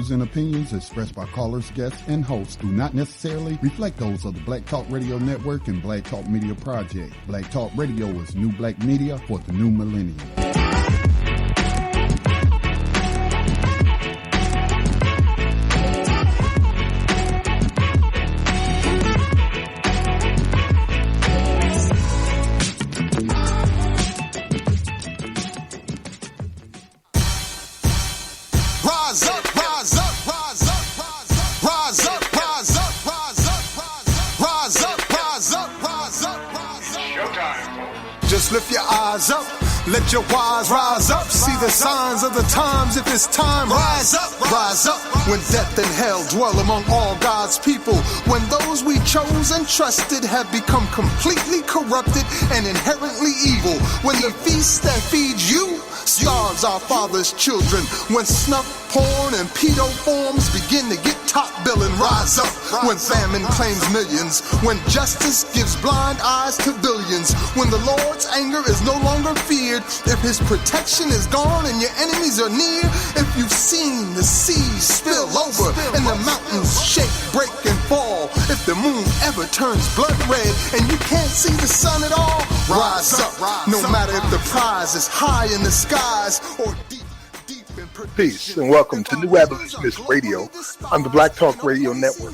views and opinions expressed by callers, guests, and hosts do not necessarily reflect those of the Black Talk Radio Network and Black Talk Media Project. Black Talk Radio is new black media for the new millennium. Lift your eyes up, let your wise rise up. See the signs of the times if it's time. Rise up, rise up. When death and hell dwell among all God's people. When those we chose and trusted have become completely corrupted and inherently evil. When the feast that feeds you starves our father's children. When snuff, porn, and pedo forms begin to get top billing. Rise up. When famine claims millions. When justice gives blind eyes to billions. When the Lord's anger is no longer feared. If his protection is gone and your enemies are near. If you've seen the seas spill over and the mountains shake, break, and fall. If the moon ever turns blood red and you can't see the sun at all. Rise up. No matter if the prize is high in the skies or deep. Peace and welcome to New Abolitionists Radio on the Black Talk Radio Network,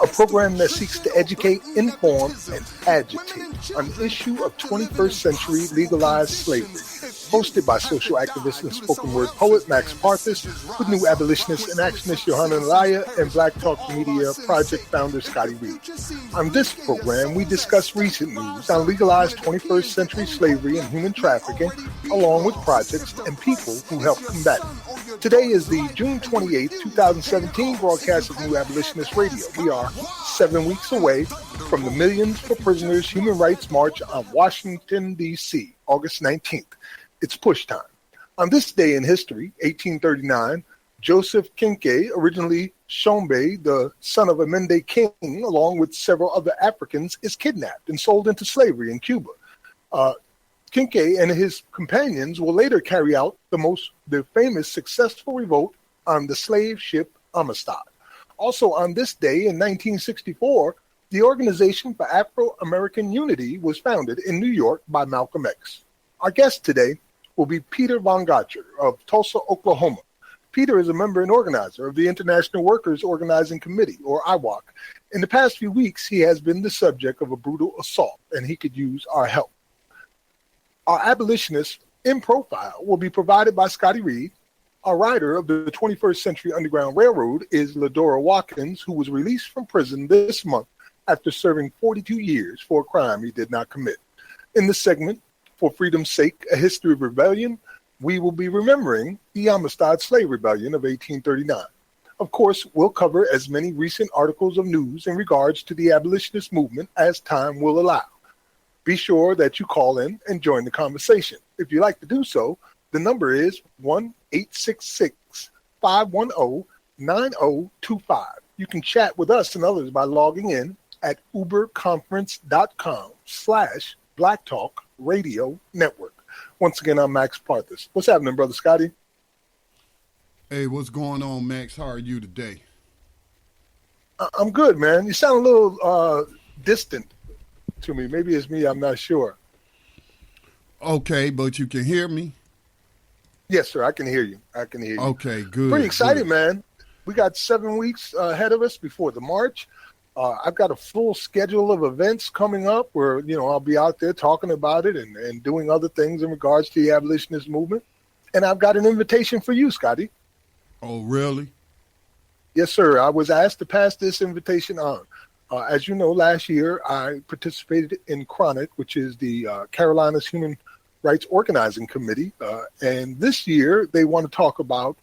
a program that seeks to educate, inform, and agitate on the issue of 21st century legalized slavery. Hosted by social activist and spoken word poet Max Parthas, with New Abolitionist and actionist Johanna Laya, and Black Talk Media Project founder Scotty Reed. On this program, we discuss recent news on legalized 21st century slavery and human trafficking, along with projects and people who help combat it. Today is the June 28, 2017 broadcast of New Abolitionist Radio. We are 7 weeks away from the Millions for Prisoners Human Rights March on Washington, D.C., August 19th. It's push time. On this day in history, 1839, Joseph Kincaid, originally Shombe, the son of Amende King, along with several other Africans, is kidnapped and sold into slavery in Cuba. Kincaid and his companions will later carry out the famous successful revolt on the slave ship Amistad. Also on this day in 1964, the Organization for Afro-American Unity was founded in New York by Malcolm X. Our guest today will be Peter von Gotcher of Tulsa, Oklahoma. Peter is a member and organizer of the International Workers Organizing Committee, or IWOC. In the past few weeks, he has been the subject of a brutal assault, and he could use our help. Our abolitionist in profile will be provided by Scotty Reed. Our writer of the 21st Century Underground Railroad is Ladora Watkins, who was released from prison this month after serving 42 years for a crime he did not commit. In this segment, For Freedom's Sake, A History of Rebellion, we will be remembering the Amistad Slave Rebellion of 1839. Of course, we'll cover as many recent articles of news in regards to the abolitionist movement as time will allow. Be sure that you call in and join the conversation. If you'd like to do so, the number is 1-866-510-9025. You can chat with us and others by logging in at uberconference.com/Black Talk Radio Network. Once again, I'm Max Parthas. What's happening, Brother Scotty? Hey, what's going on, Max? How are you today? I'm good, man. You sound a little distant to me. Maybe it's me. I'm not sure. Okay, but you can hear me? Yes, sir. I can hear you. Okay, good. Pretty excited, good. Man. We got 7 weeks ahead of us before the march. I've got a full schedule of events coming up where, I'll be out there talking about it and doing other things in regards to the abolitionist movement. And I've got an invitation for you, Scotty. Oh, really? Yes, sir. I was asked to pass this invitation on. As you know, last year I participated in Chronic, which is the Carolina's Human Rights Organizing Committee. And this year they want to talk about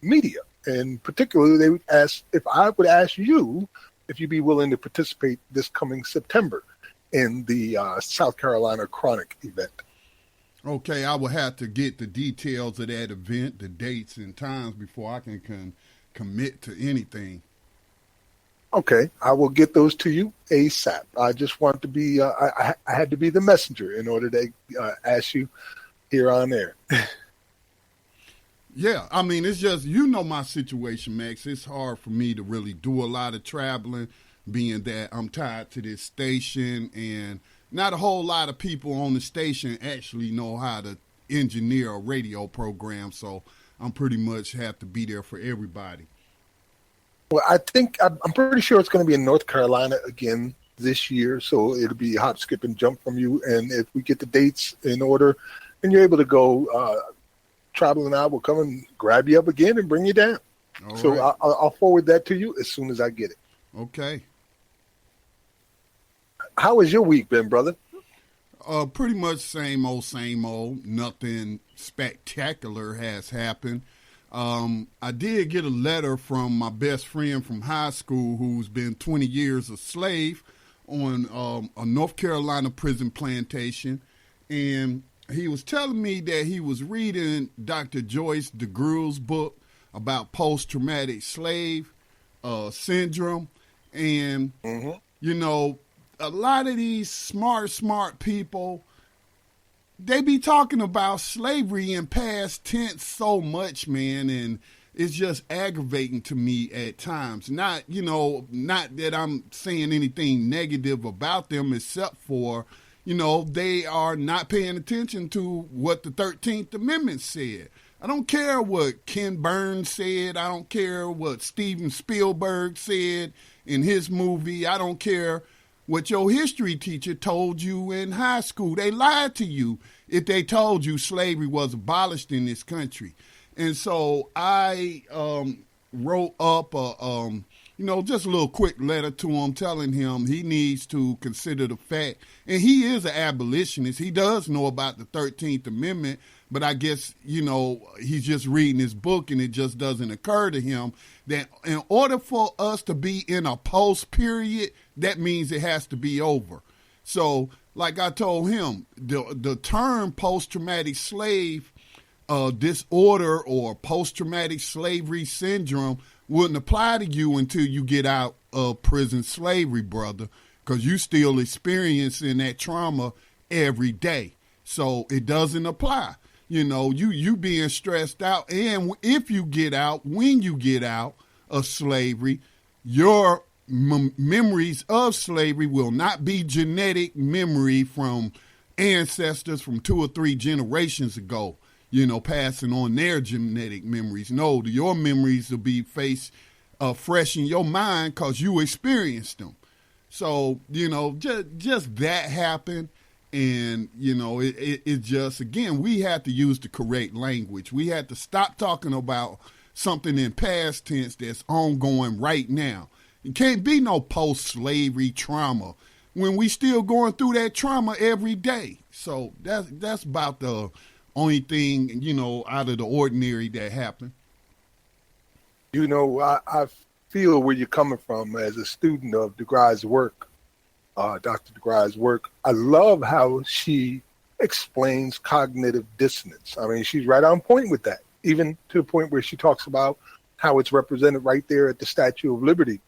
media. And particularly they would ask if I would ask you if you'd be willing to participate this coming September in the South Carolina Chronic event. Okay, I will have to get the details of that event, the dates and times before I can commit to anything. Okay, I will get those to you ASAP. I just want to be, I had to be the messenger in order to ask you here on air. Yeah, I mean, it's just, you know my situation, Max. It's hard for me to really do a lot of traveling, being that I'm tied to this station, and not a whole lot of people on the station actually know how to engineer a radio program, so I'm pretty much have to be there for everybody. Well, I'm pretty sure it's going to be in North Carolina again this year, so it'll be hop, skip, and jump from you. And if we get the dates in order and you're able to go, Travel and I will come and grab you up again and bring you down. All so right. I'll forward that to you as soon as I get it. Okay. How has your week been, brother? Pretty much same old. Nothing spectacular has happened. I did get a letter from my best friend from high school who's been 20 years a slave on a North Carolina prison plantation. And he was telling me that he was reading Dr. Joyce DeGrue's book about post-traumatic slave syndrome. And, you know, a lot of these smart people, they be talking about slavery in past tense so much, man, and it's just aggravating to me at times. Not that I'm saying anything negative about them, except for, they are not paying attention to what the 13th Amendment said. I don't care what Ken Burns said. I don't care what Steven Spielberg said in his movie. I don't care what your history teacher told you in high school. They lied to you if they told you slavery was abolished in this country. And so I wrote up just a little quick letter to him telling him he needs to consider the fact, and he is an abolitionist. He does know about the 13th Amendment, but I guess, he's just reading his book and it just doesn't occur to him that in order for us to be in a post period, that means it has to be over. So like I told him, the term post-traumatic slave disorder or post-traumatic slavery syndrome wouldn't apply to you until you get out of prison slavery, brother, because you still experiencing that trauma every day. So it doesn't apply. You being stressed out. And if you get out, when you get out of slavery, your memories of slavery will not be genetic memory from ancestors from 2 or 3 generations ago, passing on their genetic memories. No, your memories will be fresh in your mind because you experienced them. So, just that happened. And, it just, again, we had to use the correct language. We had to stop talking about something in past tense that's ongoing right now. It can't be no post-slavery trauma when we still going through that trauma every day. So that's about the only thing, out of the ordinary that happened. I feel where you're coming from as a student of DeGruy's work, Dr. DeGruy's work. I love how she explains cognitive dissonance. I mean, she's right on point with that, even to the point where she talks about how it's represented right there at the Statue of Liberty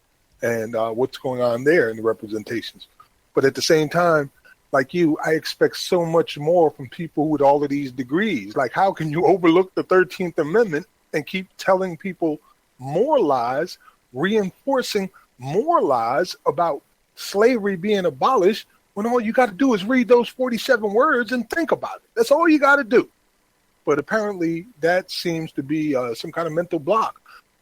and what's going on there in the representations. But at the same time, like you, I expect so much more from people with all of these degrees. Like, how can you overlook the 13th Amendment and keep telling people more lies, reinforcing more lies about slavery being abolished when all you got to do is read those 47 words and think about it? That's all you got to do. But apparently that seems to be some kind of mental block.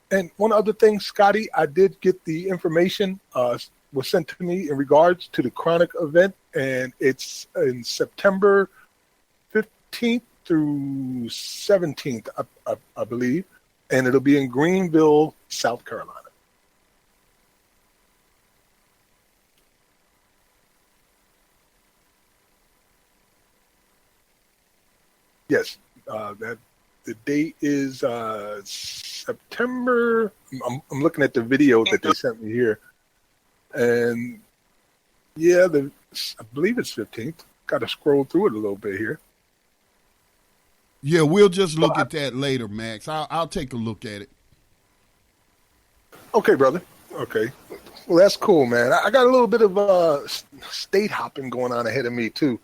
And one other thing, Scotty, I did get the information was sent to me in regards to the Chronic event, and it's in September 15th through 17th, I believe, and it'll be in Greenville, South Carolina. Yes, the date is September. I'm looking at the video that they sent me here. And yeah, I believe it's 15th. Got to scroll through it a little bit here. Yeah, we'll just look at that later, Max. I'll take a look at it. Okay, brother. Okay. Well, that's cool, man. I got a little bit of state hopping going on ahead of me, too.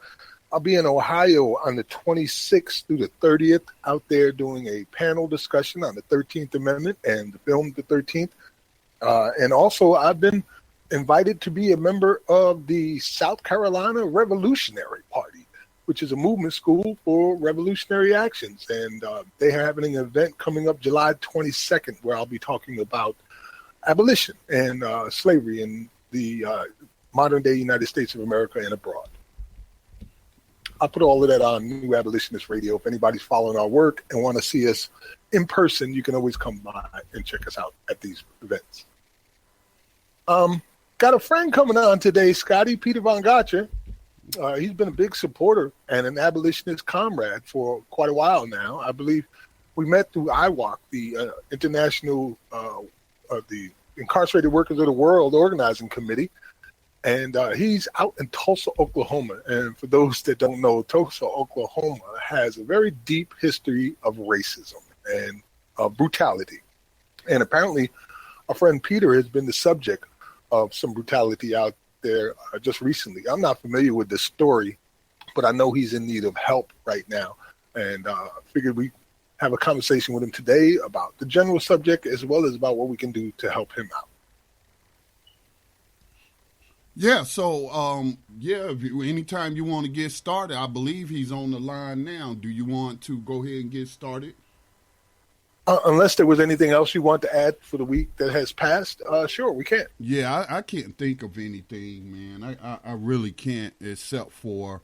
I'll be in Ohio on the 26th through the 30th, out there doing a panel discussion on the 13th Amendment and the film The 13th. And also, I've been invited to be a member of the South Carolina Revolutionary Party, which is a movement school for revolutionary actions. And they are having an event coming up July 22nd where I'll be talking about abolition and slavery in the modern-day United States of America and abroad. I'll put all of that on New Abolitionist Radio. If anybody's following our work and want to see us in person, you can always come by and check us out at these events. Got a friend coming on today, Scotty, Peter Von Gotcher. He's been a big supporter and an abolitionist comrade for quite a while now. I believe we met through IWOC, the International, the Incarcerated Workers of the World Organizing Committee. And he's out in Tulsa, Oklahoma. And for those that don't know, Tulsa, Oklahoma has a very deep history of racism and brutality. And apparently, our friend Peter has been the subject of some brutality out there just recently. I'm not familiar with this story, but I know he's in need of help right now. And I figured we have a conversation with him today about the general subject as well as about what we can do to help him out. Yeah, so, anytime you want to get started, I believe he's on the line now. Do you want to go ahead and get started? Unless there was anything else you want to add for the week that has passed, sure, we can. Yeah, I can't think of anything, man. I really can't, except for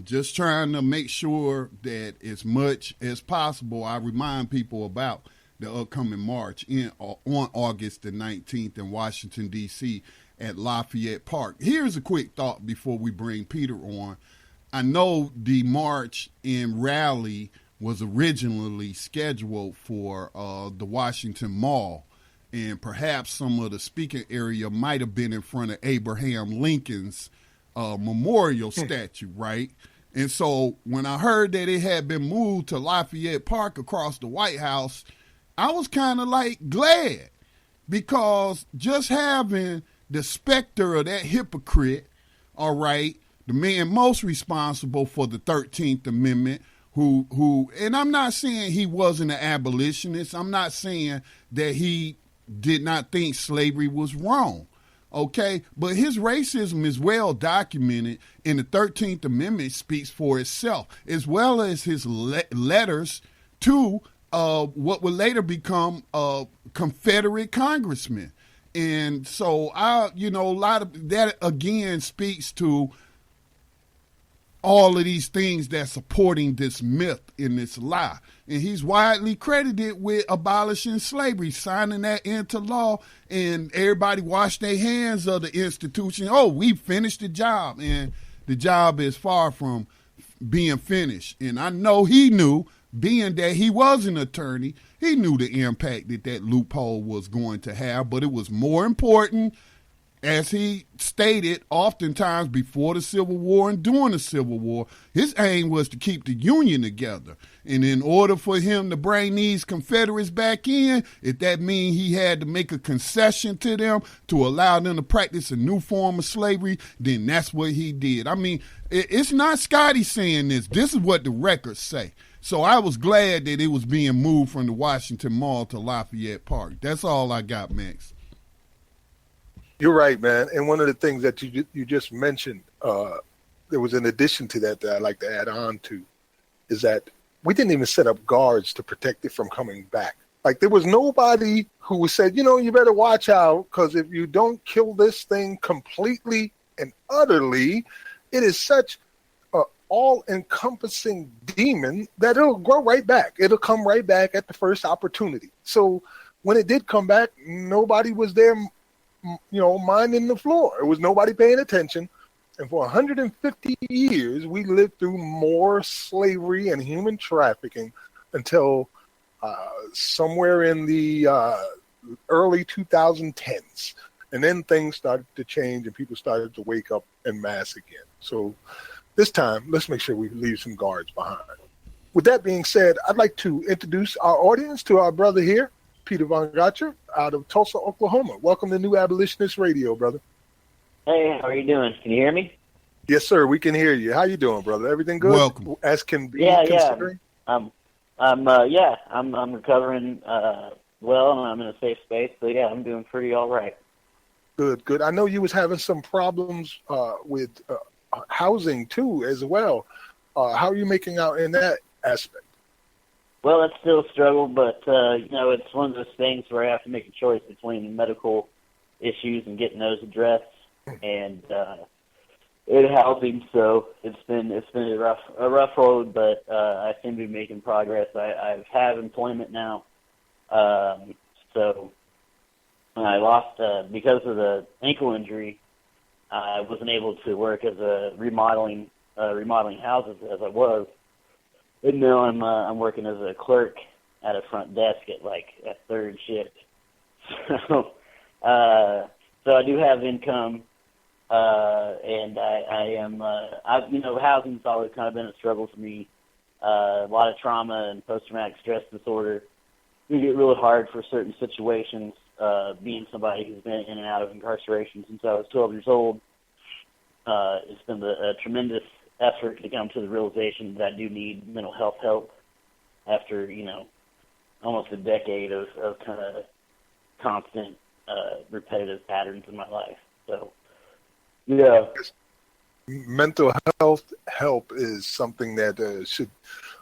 just trying to make sure that as much as possible, I remind people about the upcoming march on August the 19th in Washington, D.C., at Lafayette Park. Here's a quick thought before we bring Peter on. I know the march and rally was originally scheduled for the Washington Mall, and perhaps some of the speaker area might have been in front of Abraham Lincoln's memorial statue, right? And so when I heard that it had been moved to Lafayette Park across the White House, I was kind of like glad, because just having the specter of that hypocrite, all right, the man most responsible for the 13th Amendment, who, and I'm not saying he wasn't an abolitionist. I'm not saying that he did not think slavery was wrong, okay? But his racism is well documented, and the 13th Amendment speaks for itself, as well as his letters to what would later become Confederate congressmen. And so a lot of that again speaks to all of these things that's supporting this myth and this lie. And he's widely credited with abolishing slavery, signing that into law, and everybody washed their hands of the institution. Oh, we finished the job, and the job is far from being finished. And I know he knew, being that he was an attorney, he knew the impact that loophole was going to have, but it was more important, as he stated oftentimes before the Civil War and during the Civil War, his aim was to keep the Union together. And in order for him to bring these Confederates back in, if that means he had to make a concession to them to allow them to practice a new form of slavery, then that's what he did. I mean, it's not Scotty saying this. This is what the records say. So I was glad that it was being moved from the Washington Mall to Lafayette Park. That's all I got, Max. You're right, man. And one of the things that you just mentioned, there was an addition to that I'd like to add on to, is that we didn't even set up guards to protect it from coming back. Like, there was nobody who said, you better watch out, because if you don't kill this thing completely and utterly, it is such an all-encompassing demon that it'll grow right back. It'll come right back at the first opportunity. So when it did come back, nobody was there, minding the floor. It was nobody paying attention. And for 150 years, we lived through more slavery and human trafficking until somewhere in the early 2010s. And then things started to change and people started to wake up en masse again. So this time, let's make sure we leave some guards behind. With that being said, I'd like to introduce our audience to our brother here, Peter Von Gotcher, out of Tulsa, Oklahoma. Welcome to New Abolitionist Radio, brother. Hey, how are you doing? Can you hear me? Yes, sir. We can hear you. How you doing, brother? Everything good? Welcome. As can be, Yeah, considering? I'm recovering well, and I'm in a safe space. So yeah, I'm doing pretty all right. Good, good. I know you was having some problems with housing too, as well. How are you making out in that aspect? Well, it's still a struggle, but it's one of those things where I have to make a choice between medical issues and getting those addressed, and housing. So it's been a rough road, but I seem to be making progress. I have employment now, so I lost because of the ankle injury. I wasn't able to work as a remodeling houses as I was, and now I'm working as a clerk at a front desk at like a third shift. So I do have income. And I am, housing's always kind of been a struggle for me. A lot of trauma and post-traumatic stress disorder. It can get really hard for certain situations, being somebody who's been in and out of incarceration since I was 12 years old. It's been a tremendous effort to come to the realization that I do need mental health help after, almost a decade of kind of constant, repetitive patterns in my life. So, yeah. Mental health help is something that should,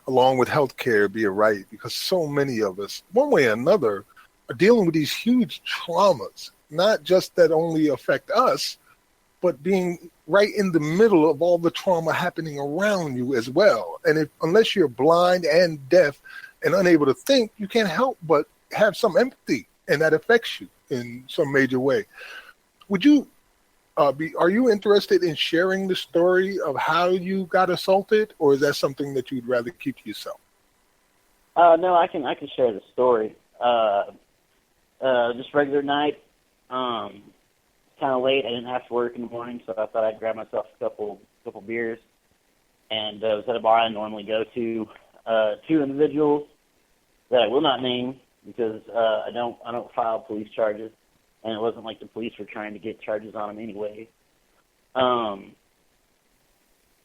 along with healthcare, be a right, because so many of us, one way or another, are dealing with these huge traumas, not just that only affect us, but being right in the middle of all the trauma happening around you as well. And unless you're blind and deaf and unable to think, you can't help but have some empathy, and that affects you in some major way. Would you are you interested in sharing the story of how you got assaulted, or is that something that you'd rather keep to yourself? No, I can share the story. Just regular night, kind of late. I didn't have to work in the morning, so I thought I'd grab myself a couple beers, and I was at a bar I normally go to. Two individuals that I will not name because I don't file police charges. And it wasn't like the police were trying to get charges on him anyway.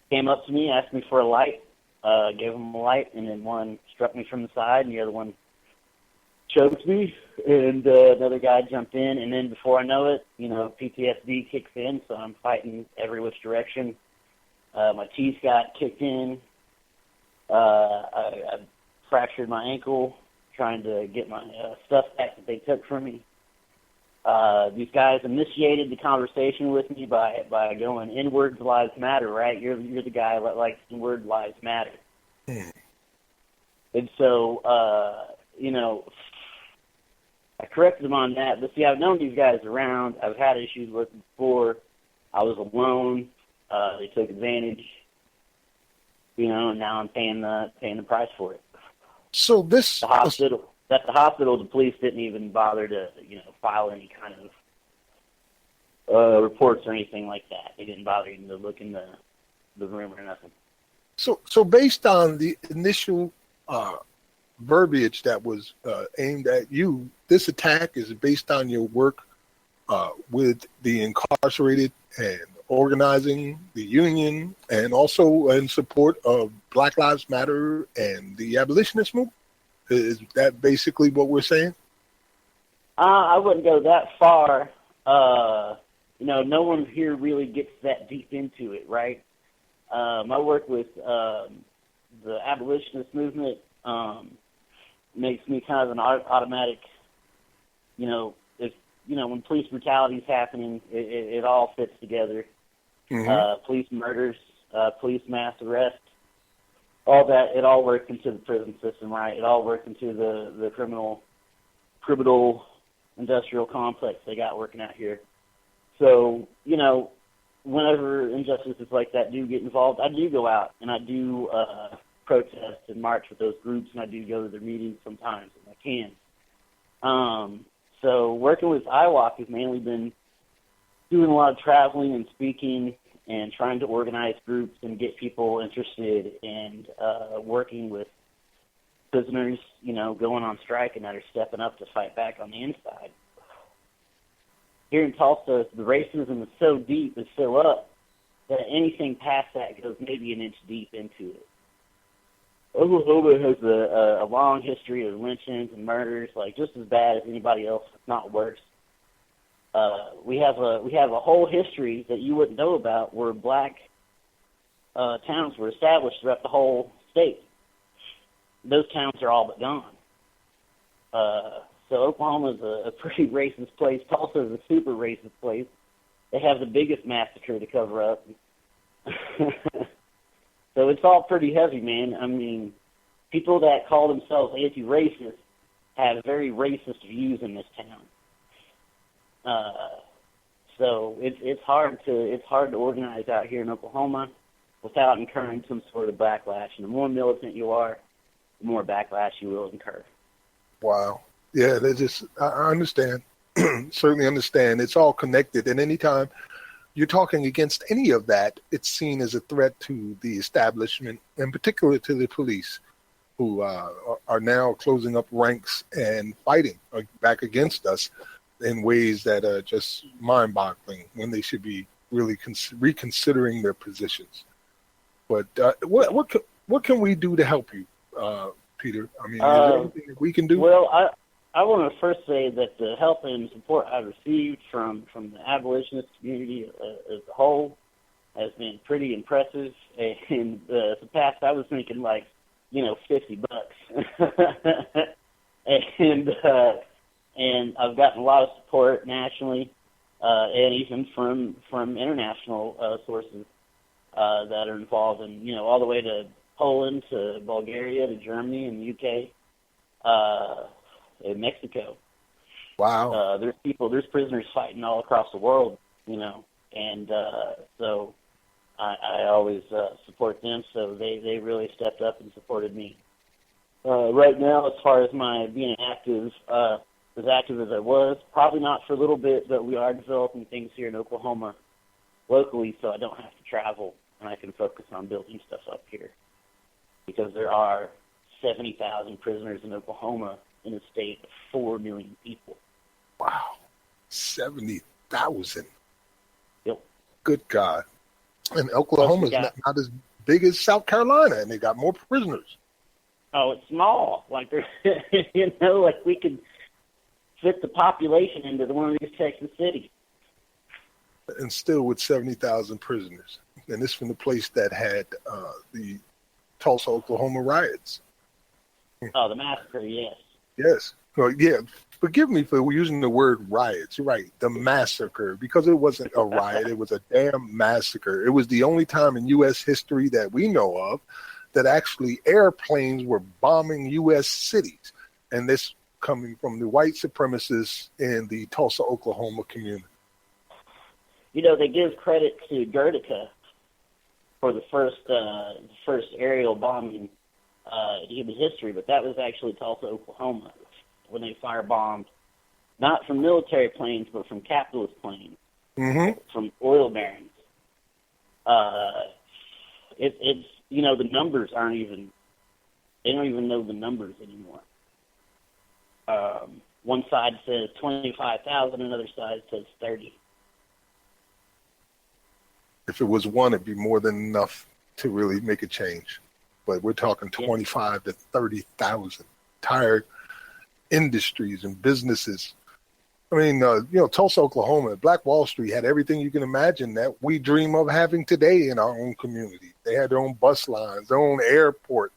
Came up to me, asked me for a light, gave him a light, and then one struck me from the side, and the other one choked me, and another guy jumped in, and then before I know it, PTSD kicks in, so I'm fighting every which direction. My teeth got kicked in. I fractured my ankle trying to get my stuff back that they took from me. These guys initiated the conversation with me by going, "N-words lives matter," right? You're the guy that likes "N-word lives matter." And so, I corrected them on that. But see, I've known these guys around. I've had issues with them before. I was alone. They took advantage. And now I'm paying the price for it. So this At the hospital, the police didn't even bother to, file any kind of reports or anything like that. They didn't bother even to look in the room or nothing. So based on the initial verbiage that was aimed at you, this attack is based on your work with the incarcerated and organizing the union, and also in support of Black Lives Matter and the abolitionist movement. Is that basically what we're saying? I wouldn't go that far. No one here really gets that deep into it, right? My work with the abolitionist movement makes me kind of an automatic, when police brutality is happening, it all fits together. Mm-hmm. Police murders, police mass arrests, all that, it all works into the prison system, right? It all works into the criminal industrial complex they got working out here. So, whenever injustices like that do get involved, I do go out and I do protest and march with those groups, and I do go to their meetings sometimes if I can. So working with IWOC has mainly been doing a lot of traveling and speaking and trying to organize groups and get people interested in working with prisoners, going on strike and that are stepping up to fight back on the inside. Here in Tulsa, the racism is so deep, it's so up, that anything past that goes maybe an inch deep into it. Oklahoma has a long history of lynchings and murders, like just as bad as anybody else, if not worse. We have a whole history that you wouldn't know about where black towns were established throughout the whole state. Those towns are all but gone. So Oklahoma is a pretty racist place. Tulsa is a super racist place. They have the biggest massacre to cover up. So it's all pretty heavy, man. I mean, people that call themselves anti-racist have very racist views in this town. So it's hard to organize out here in Oklahoma without incurring some sort of backlash. And the more militant you are, the more backlash you will incur. Wow. Yeah, I understand. Certainly understand. It's all connected. And anytime you're talking against any of that, it's seen as a threat to the establishment, in particular to the police, who are now closing up ranks and fighting back against us in ways that are just mind-boggling when they should be really reconsidering their positions. But what can we do to help you, Peter? I mean, is there anything that we can do? Well, I want to first say that the help and support I've received from the abolitionist community as a whole has been pretty impressive. And the past, I was thinking like, $50. And I've gotten a lot of support nationally, and even from international sources that are involved in, all the way to Poland, to Bulgaria, to Germany, and the UK. In Mexico. Wow. There's prisoners fighting all across the world, and so I always support them, so they really stepped up and supported me. Right now, as far as my being active, as active as I was, probably not for a little bit, but we are developing things here in Oklahoma locally, so I don't have to travel, and I can focus on building stuff up here, because there are 70,000 prisoners in Oklahoma in a state of 4 million people. Wow. 70,000. Yep. Good God. And Oklahoma's not as big as South Carolina, and they got more prisoners. Oh, it's small. Like, like we could fit the population into one of these Texas cities. And still with 70,000 prisoners. And this from the place that had the Tulsa, Oklahoma riots. Oh, the massacre, yes. Yes. Well, yeah. Forgive me for using the word riots. You're right. The massacre, because it wasn't a riot. It was a damn massacre. It was the only time in U.S. history that we know of that actually airplanes were bombing U.S. cities. And this coming from the white supremacists in the Tulsa, Oklahoma community. They give credit to Guernica for the first aerial bombing in human history, but that was actually Tulsa, Oklahoma, when they firebombed, not from military planes, but from capitalist planes, from oil barons. It's the numbers aren't even, they don't even know the numbers anymore. One side says 25,000, another side says 30. If it was one, it'd be more than enough to really make a change. But we're talking 25 to 30,000 entire industries and businesses. I mean, Tulsa, Oklahoma, Black Wall Street had everything you can imagine that we dream of having today in our own community. They had their own bus lines, their own airport,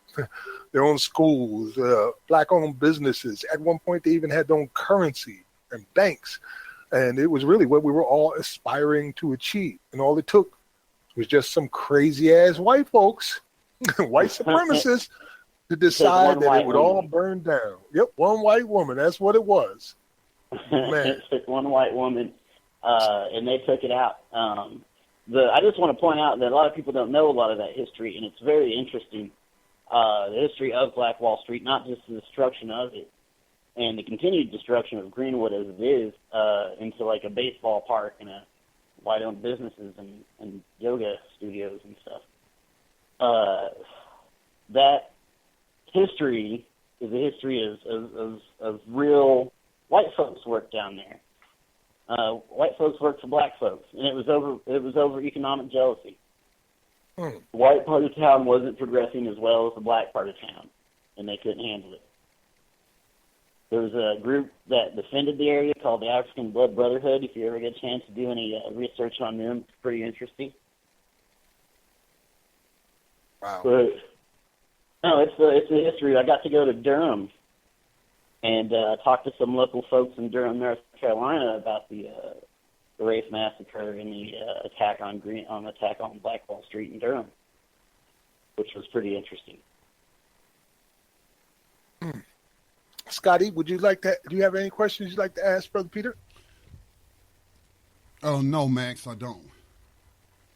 their own schools, Black-owned businesses. At one point, they even had their own currency and banks. And it was really what we were all aspiring to achieve. And all it took was just some crazy-ass white folks, white supremacists, to decide that it would all burn down. Yep, one white woman. That's what it was. Man. It took one white woman, and they took it out. I just want to point out that a lot of people don't know a lot of that history, and it's very interesting. The history of Black Wall Street, not just the destruction of it, and the continued destruction of Greenwood as it is, into like a baseball park and a white-owned businesses and yoga studios and stuff. That history is a history of real white folks work down there. White folks work for black folks, and it was over economic jealousy. The white part of town wasn't progressing as well as the black part of town, and they couldn't handle it. There was a group that defended the area called the African Blood Brotherhood. If you ever get a chance to do any research on them, it's pretty interesting. Wow. But no, it's a history. I got to go to Durham and talk to some local folks in Durham, North Carolina, about the race massacre and the attack on Blackwell Street in Durham, which was pretty interesting. Scotty, do you have any questions you'd like to ask Brother Peter? Oh, no, Max, I don't.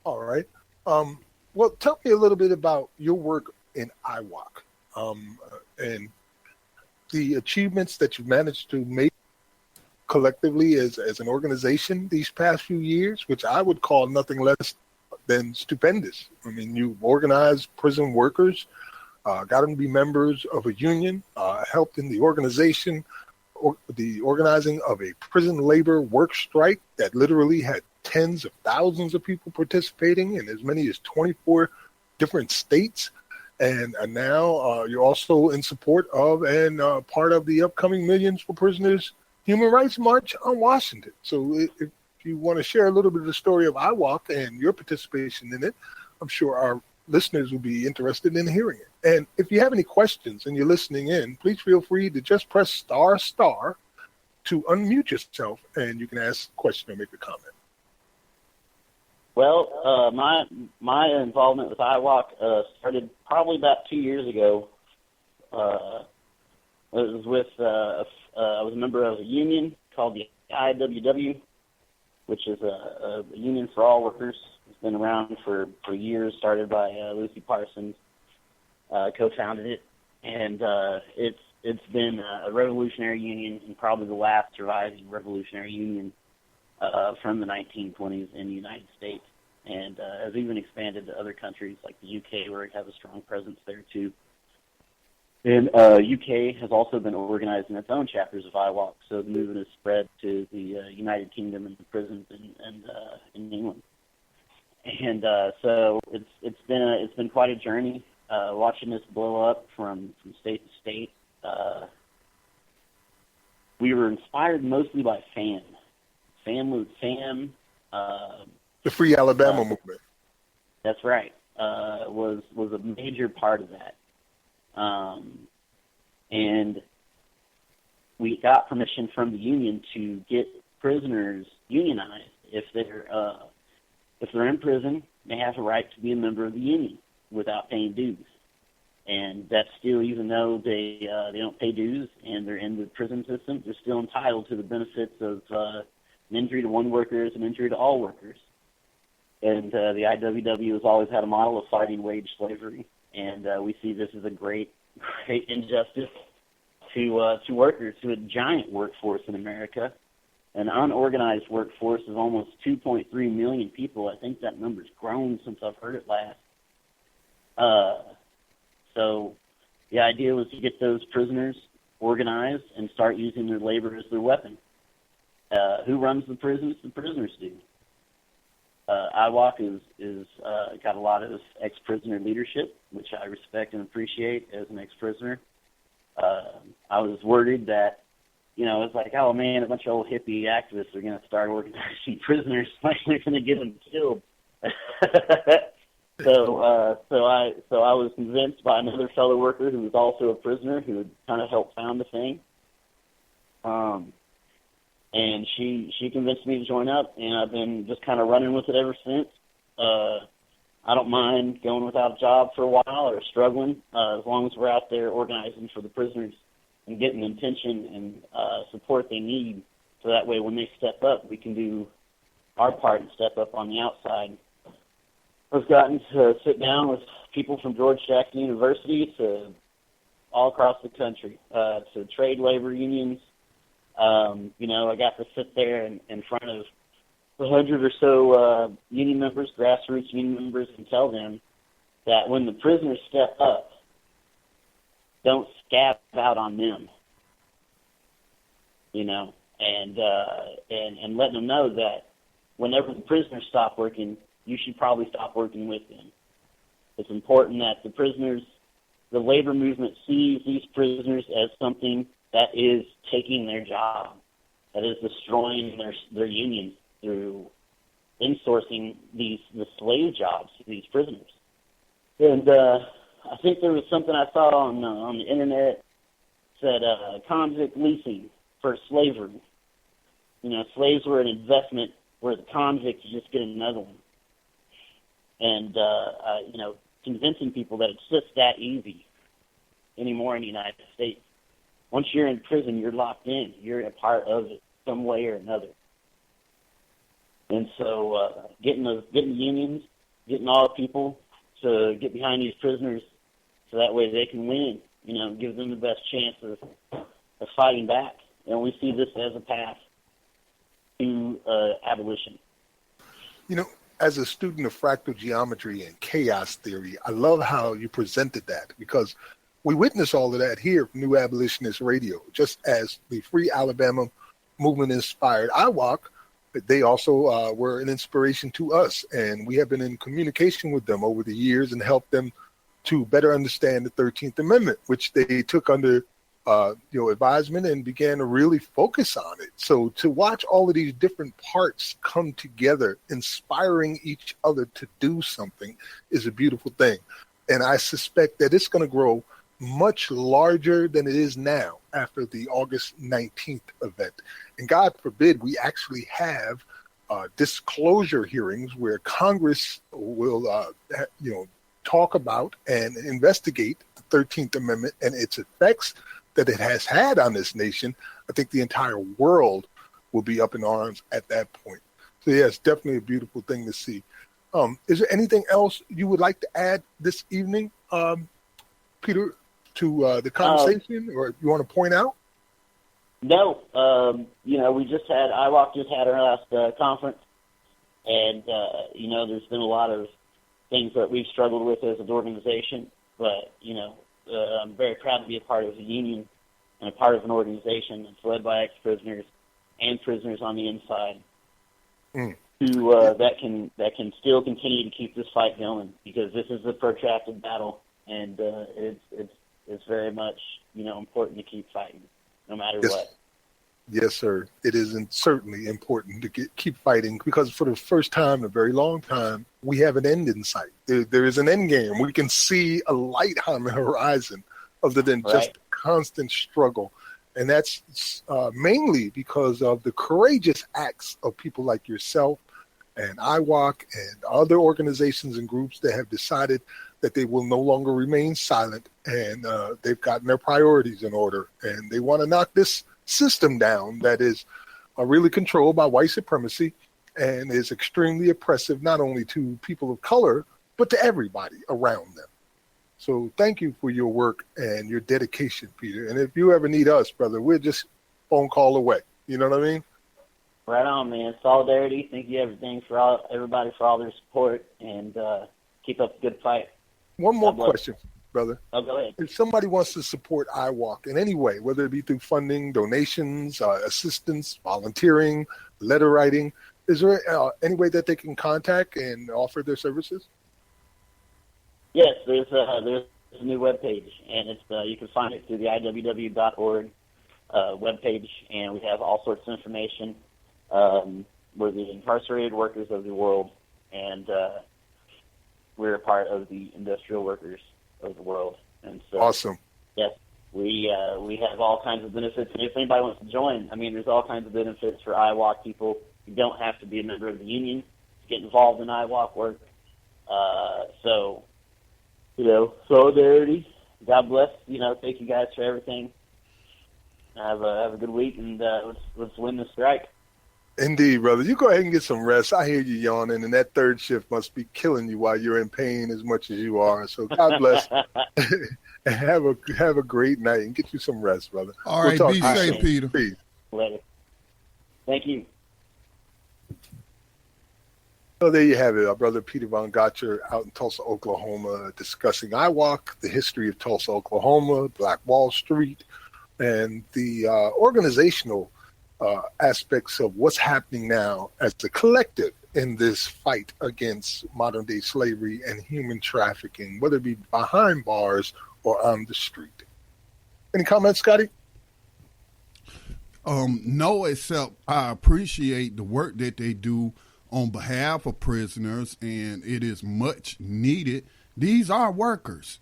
All right. Well, tell me a little bit about your work in IWOC and the achievements that you've managed to make collectively as an organization these past few years, which I would call nothing less than stupendous. I mean, you've organized prison workers, got them to be members of a union, helped in the organizing of a prison labor work strike that literally had tens of thousands of people participating in as many as 24 different states. And now you're also in support of and part of the upcoming Millions for Prisoners Human Rights March on Washington. So if you want to share a little bit of the story of IWOC and your participation in it, I'm sure our listeners will be interested in hearing it. And if you have any questions and you're listening in, please feel free to just press star to unmute yourself, and you can ask a question or make a comment. Well, my involvement with IWOC started probably about 2 years ago. It was with I was a member of a union called the IWOC, which is a union for all workers. It's been around for years, started by Lucy Parsons, co-founded it, and it's been a revolutionary union and probably the last surviving revolutionary union from the 1920s in the United States, and has even expanded to other countries like the UK, where it has a strong presence there too. And UK has also been organizing its own chapters of IWOC, so the movement has spread to the United Kingdom and the prisons in England. And so it's been quite a journey watching this blow up from state to state. We were inspired mostly by FAM. The Free Alabama movement. That's right. Was a major part of that. And we got permission from the union to get prisoners unionized. If they're in prison, they have a right to be a member of the union without paying dues. And that's still, even though they don't pay dues and they're in the prison system, they're still entitled to the benefits of an injury to one worker is an injury to all workers. And the IWW has always had a model of fighting wage slavery, and we see this as a great injustice to workers, to a giant workforce in America. An unorganized workforce of almost 2.3 million people. I think that number's grown since I've heard it last. So the idea was to get those prisoners organized and start using their labor as their weapon. Who runs the prisons? The prisoners do. IWOC is got a lot of ex-prisoner leadership, which I respect and appreciate as an ex-prisoner. I was worried that, it's like, oh man, a bunch of old hippie activists are going to start organizing prisoners, like they're going to get them killed. So I was convinced by another fellow worker who was also a prisoner who had kind of helped found the thing. And she convinced me to join up, and I've been just kind of running with it ever since. I don't mind going without a job for a while or struggling, as long as we're out there organizing for the prisoners and getting them pension and support they need, so that way when they step up, we can do our part and step up on the outside. I've gotten to sit down with people from George Jackson University to all across the country, to trade labor unions. I got to sit there in front of 100 or so union members, grassroots union members, and tell them that when the prisoners step up, don't scab out on them, and letting them know that whenever the prisoners stop working, you should probably stop working with them. It's important that the labor movement sees these prisoners as something that is taking their job, that is destroying their unions through insourcing the slave jobs to these prisoners. And I think there was something I saw on the internet said convict leasing for slavery. Slaves were an investment where the convicts just get another one. And, convincing people that it's just that easy anymore in the United States. Once you're in prison, you're locked in. You're a part of it some way or another. And so getting the unions, getting all the people to get behind these prisoners so that way they can win, give them the best chance of fighting back. And we see this as a path to abolition. As a student of fractal geometry and chaos theory, I love how you presented that, because we witness all of that here from New Abolitionist Radio. Just as the Free Alabama movement inspired IWOC, they also were an inspiration to us, and we have been in communication with them over the years and helped them to better understand the 13th Amendment, which they took under advisement and began to really focus on it. So to watch all of these different parts come together, inspiring each other to do something, is a beautiful thing. And I suspect that it's going to grow much larger than it is now after the August 19th event. And God forbid we actually have disclosure hearings where Congress will, talk about and investigate the 13th Amendment and its effects that it has had on this nation. I think the entire world will be up in arms at that point. So yeah, it's definitely a beautiful thing to see. Is there anything else you would like to add this evening, Peter, to the conversation, or you want to point out? No. IWOC just had our last conference, and, there's been a lot of things that we've struggled with as an organization, but, I'm very proud to be a part of a union and a part of an organization that's led by ex-prisoners and prisoners on the inside that can still continue to keep this fight going, because this is a protracted battle, and it's very much important to keep fighting no matter what. Yes, sir. It is certainly important to keep fighting, because for the first time in a very long time, we have an end in sight. There is an end game. We can see a light on the horizon other than just constant struggle. And that's mainly because of the courageous acts of people like yourself and IWOC and other organizations and groups that have decided that they will no longer remain silent, and they've gotten their priorities in order, and they want to knock this system down that is really controlled by white supremacy and is extremely oppressive, not only to people of color, but to everybody around them. So thank you for your work and your dedication, Peter. And if you ever need us, brother, we're just phone call away. You know what I mean? Right on, man. Solidarity. Thank you, everybody for all their support, and keep up the good fight. One more question, brother. Oh, go ahead. If somebody wants to support IWOC in any way, whether it be through funding, donations, assistance, volunteering, letter writing, is there any way that they can contact and offer their services? Yes, there's a new webpage, and it's you can find it through the IWW.org webpage, and we have all sorts of information. We're the incarcerated workers of the world, and we're a part of the industrial workers of the world. And so, awesome. Yes, we have all kinds of benefits. And if anybody wants to join, there's all kinds of benefits for IWOC people. You don't have to be a member of the union to get involved in IWOC work. Solidarity. God bless. Thank you guys for everything. Have a good week, and let's win the strike. Indeed, brother. You go ahead and get some rest. I hear you yawning, and that third shift must be killing you while you're in pain as much as you are. So God bless. And have a great night and get you some rest, brother. All right, be safe, Peter. Peace. Later. Thank you. So there you have it, our brother Peter Von Gotcher out in Tulsa, Oklahoma, discussing IWOC, the history of Tulsa, Oklahoma, Black Wall Street, and the organizational aspects of what's happening now as a collective in this fight against modern day slavery and human trafficking, whether it be behind bars or on the street. Any comments, Scotty? No, except I appreciate the work that they do on behalf of prisoners, and it is much needed. These are workers.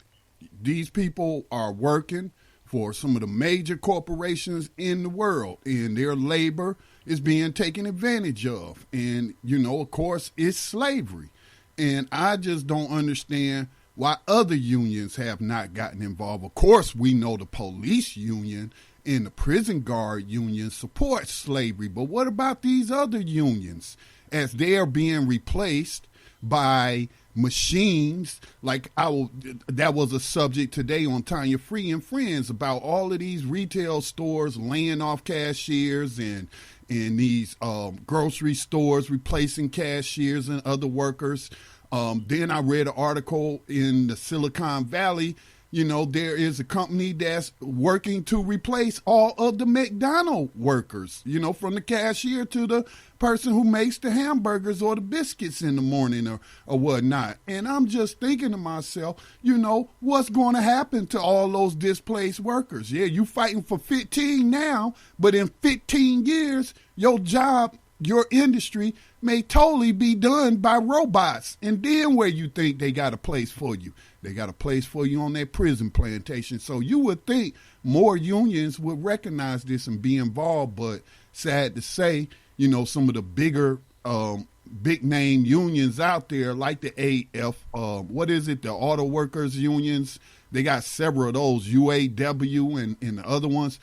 These people are working for some of the major corporations in the world, and their labor is being taken advantage of. And, you know, of course, it's slavery. And I just don't understand why other unions have not gotten involved. Of course, we know the police union and the prison guard union support slavery, but what about these other unions as they are being replaced by machines? Like that was a subject today on Tanya Free and Friends about all of these retail stores laying off cashiers and these grocery stores replacing cashiers and other workers. Then I read an article in the Silicon Valley. You know, there is a company that's working to replace all of the McDonald's workers, you know, from the cashier to the person who makes the hamburgers or the biscuits in the morning or whatnot. And I'm just thinking to myself, you know, what's going to happen to all those displaced workers? Yeah, you fighting for 15 now, but in 15 years, your job, your industry may totally be done by robots. And then where you think they got a place for you? They got a place for you on their prison plantation. So you would think more unions would recognize this and be involved, but sad to say, you know, some of the bigger big name unions out there like the the auto workers unions, they got several of those, UAW and the other ones.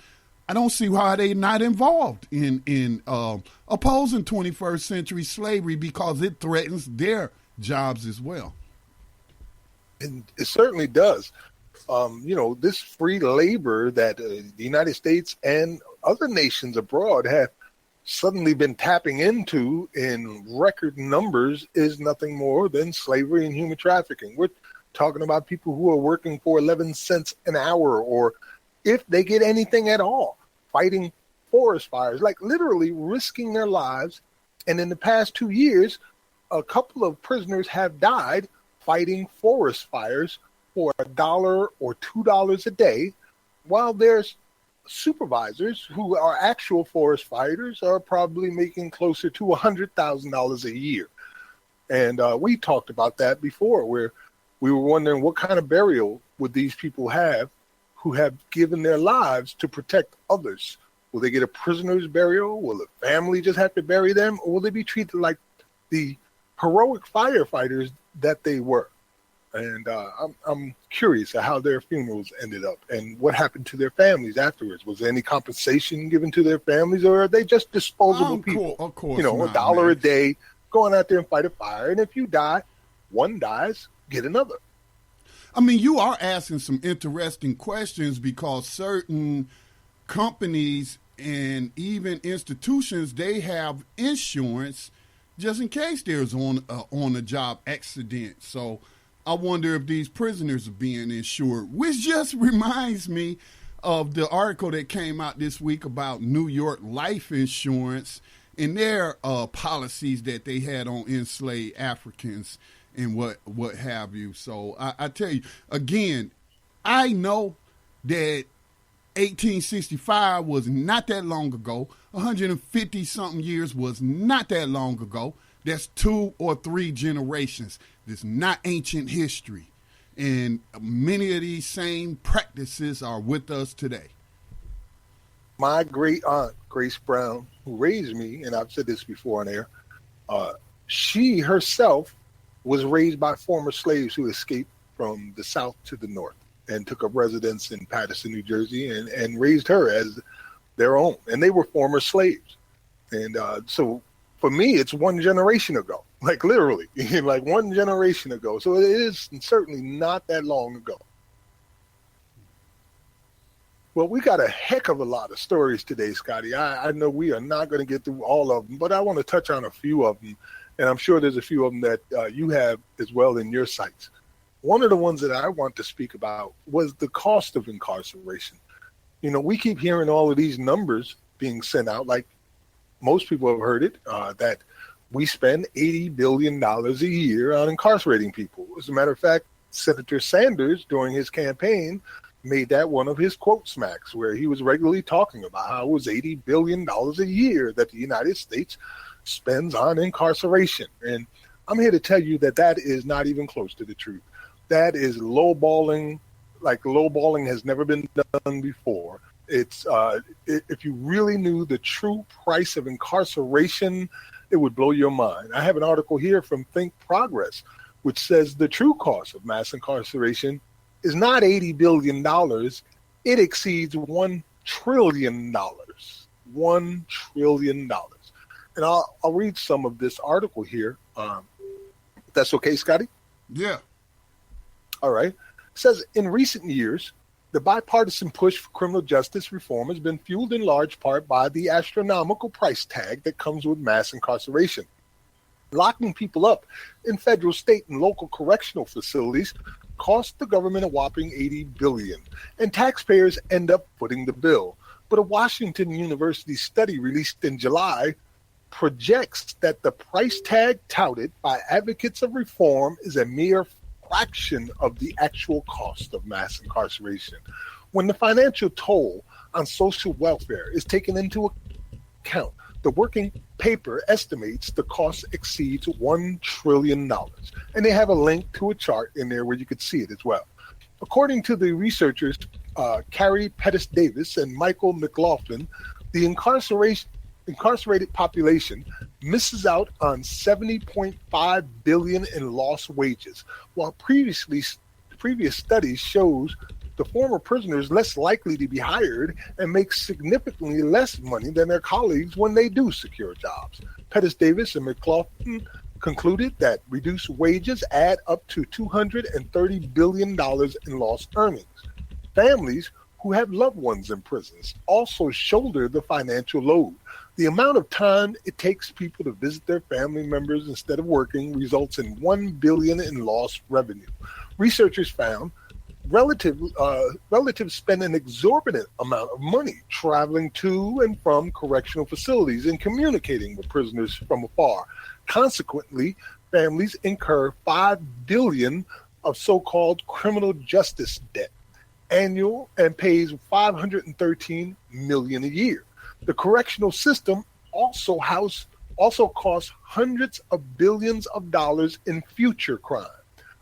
I don't see why they're not involved in opposing 21st century slavery, because it threatens their jobs as well. And it certainly does. You know, this free labor that the United States and other nations abroad have suddenly been tapping into in record numbers is nothing more than slavery and human trafficking. We're talking about people who are working for 11 cents an hour, or if they get anything at all, fighting forest fires, like literally risking their lives. And in the past 2 years, a couple of prisoners have died fighting forest fires for $1 or $2 a day, while there's supervisors who are actual forest fighters are probably making closer to $100,000 a year. And we talked about that before, where we were wondering what kind of burial would these people have who have given their lives to protect others. Will they get a prisoner's burial? Will the family just have to bury them? Or will they be treated like the heroic firefighters that they were? And I'm curious at how their funerals ended up and what happened to their families afterwards. Was there any compensation given to their families, or are they just disposable people? Of course, you know, not, $1 man. a day, going out there and fight a fire. And if you die, one dies, get another. I mean, you are asking some interesting questions, because certain companies and even institutions, they have insurance just in case there's on a job accident. So I wonder if these prisoners are being insured, which just reminds me of the article that came out this week about New York life insurance and their policies that they had on enslaved Africans and what have you. So I tell you, again, I know that 1865 was not that long ago. 150-something years was not that long ago. That's 2 or 3 generations. This is not ancient history. And many of these same practices are with us today. My great aunt, Grace Brown, who raised me, and I've said this before on air, she herself was raised by former slaves who escaped from the South to the North and took up residence in Paterson, New Jersey, and raised her as their own. And they were former slaves. And so for me, it's 1 generation ago, like literally, like 1 generation ago. So it is certainly not that long ago. Well, we got a heck of a lot of stories today, Scotty. I know we are not going to get through all of them, but I want to touch on a few of them. And I'm sure there's a few of them that you have as well in your sites. One of the ones that I want to speak about was the cost of incarceration. You know, we keep hearing all of these numbers being sent out, like most people have heard it, that we spend $80 billion a year on incarcerating people. As a matter of fact, Senator Sanders, during his campaign, made that one of his quote smacks, where he was regularly talking about how it was $80 billion a year that the United States spends on incarceration. And I'm here to tell you that that is not even close to the truth. That is lowballing, like lowballing has never been done before. It's if you really knew the true price of incarceration, it would blow your mind. I have an article here from Think Progress, which says the true cost of mass incarceration is not $80 billion. It exceeds $1 trillion. $1 trillion. And I'll read some of this article here. If that's okay, Scotty? Yeah. All right. It says, in recent years, the bipartisan push for criminal justice reform has been fueled in large part by the astronomical price tag that comes with mass incarceration. Locking people up in federal, state, and local correctional facilities cost the government a whopping $80 billion, and taxpayers end up footing the bill. But a Washington University study released in July projects that the price tag touted by advocates of reform is a mere fraction of the actual cost of mass incarceration. When the financial toll on social welfare is taken into account, the working paper estimates the cost exceeds $1 trillion. And they have a link to a chart in there where you could see it as well. According to the researchers, Carrie Pettis-Davis and Michael McLaughlin, the incarcerated population misses out on $70.5 billion in lost wages, while previous studies shows the former prisoners less likely to be hired and make significantly less money than their colleagues when they do secure jobs. Pettis-Davis and McLaughlin concluded that reduced wages add up to $230 billion in lost earnings. Families who have loved ones in prisons also shoulder the financial load. The amount of time it takes people to visit their family members instead of working results in $1 billion in lost revenue. Researchers found relatives spend an exorbitant amount of money traveling to and from correctional facilities and communicating with prisoners from afar. Consequently, families incur $5 billion of so-called criminal justice debt annual and pays $513 million a year. The correctional system also costs hundreds of billions of dollars in future crime.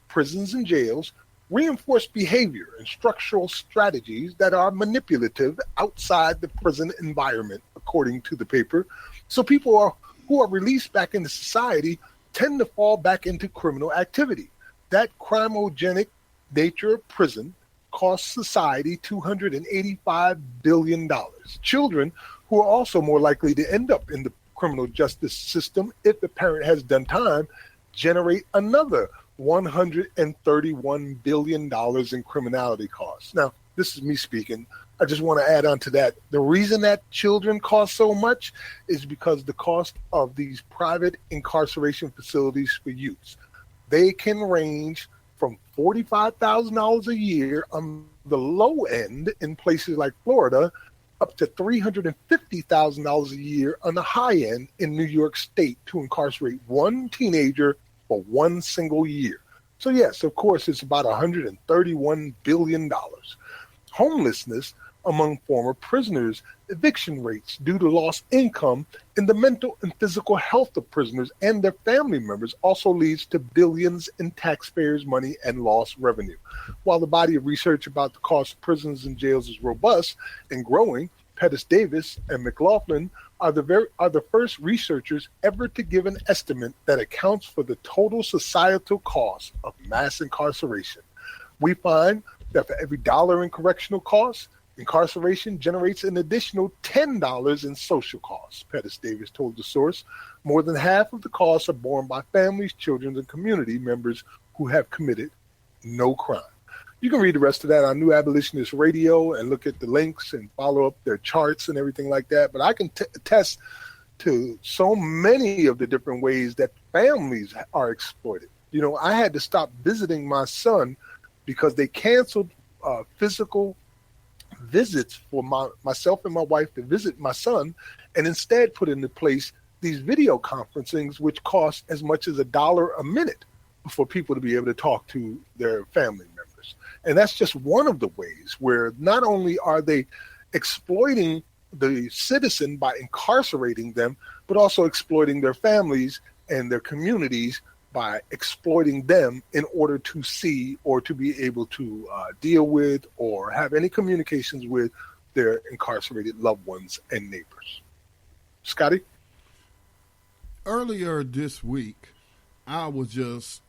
Prisons and jails reinforce behavior and structural strategies that are manipulative outside the prison environment, according to the paper. So people who are released back into society tend to fall back into criminal activity. That crimogenic nature of prison costs society $285 billion. Children who are also more likely to end up in the criminal justice system if the parent has done time generate another $131 billion in criminality costs. Now, this is me speaking. I just want to add on to that. The reason that children cost so much is because the cost of these private incarceration facilities for youths. They can range from $45,000 a year on the low end in places like Florida up to $350,000 a year on the high end in New York State to incarcerate one teenager for one single year. So yes, of course, it's about $131 billion. Homelessness among former prisoners, eviction rates due to lost income, and the mental and physical health of prisoners and their family members also leads to billions in taxpayers' money and lost revenue. While the body of research about the cost of prisons and jails is robust and growing, Pettis-Davis and McLaughlin are the first researchers ever to give an estimate that accounts for the total societal cost of mass incarceration. We find that for every dollar in correctional costs, incarceration generates an additional $10 in social costs, Pettis-Davis told the source. More than half of the costs are borne by families, children, and community members who have committed no crime. You can read the rest of that on New Abolitionist Radio and look at the links and follow up their charts and everything like that. But I can attest to so many of the different ways that families are exploited. You know, I had to stop visiting my son because they canceled physical visits for myself and my wife to visit my son and instead put into place these video conferencings, which cost as much as $1 a minute for people to be able to talk to their family members. And that's just one of the ways where not only are they exploiting the citizen by incarcerating them, but also exploiting their families and their communities by exploiting them in order to see or to be able to deal with or have any communications with their incarcerated loved ones and neighbors. Scotty? Earlier this week, I was just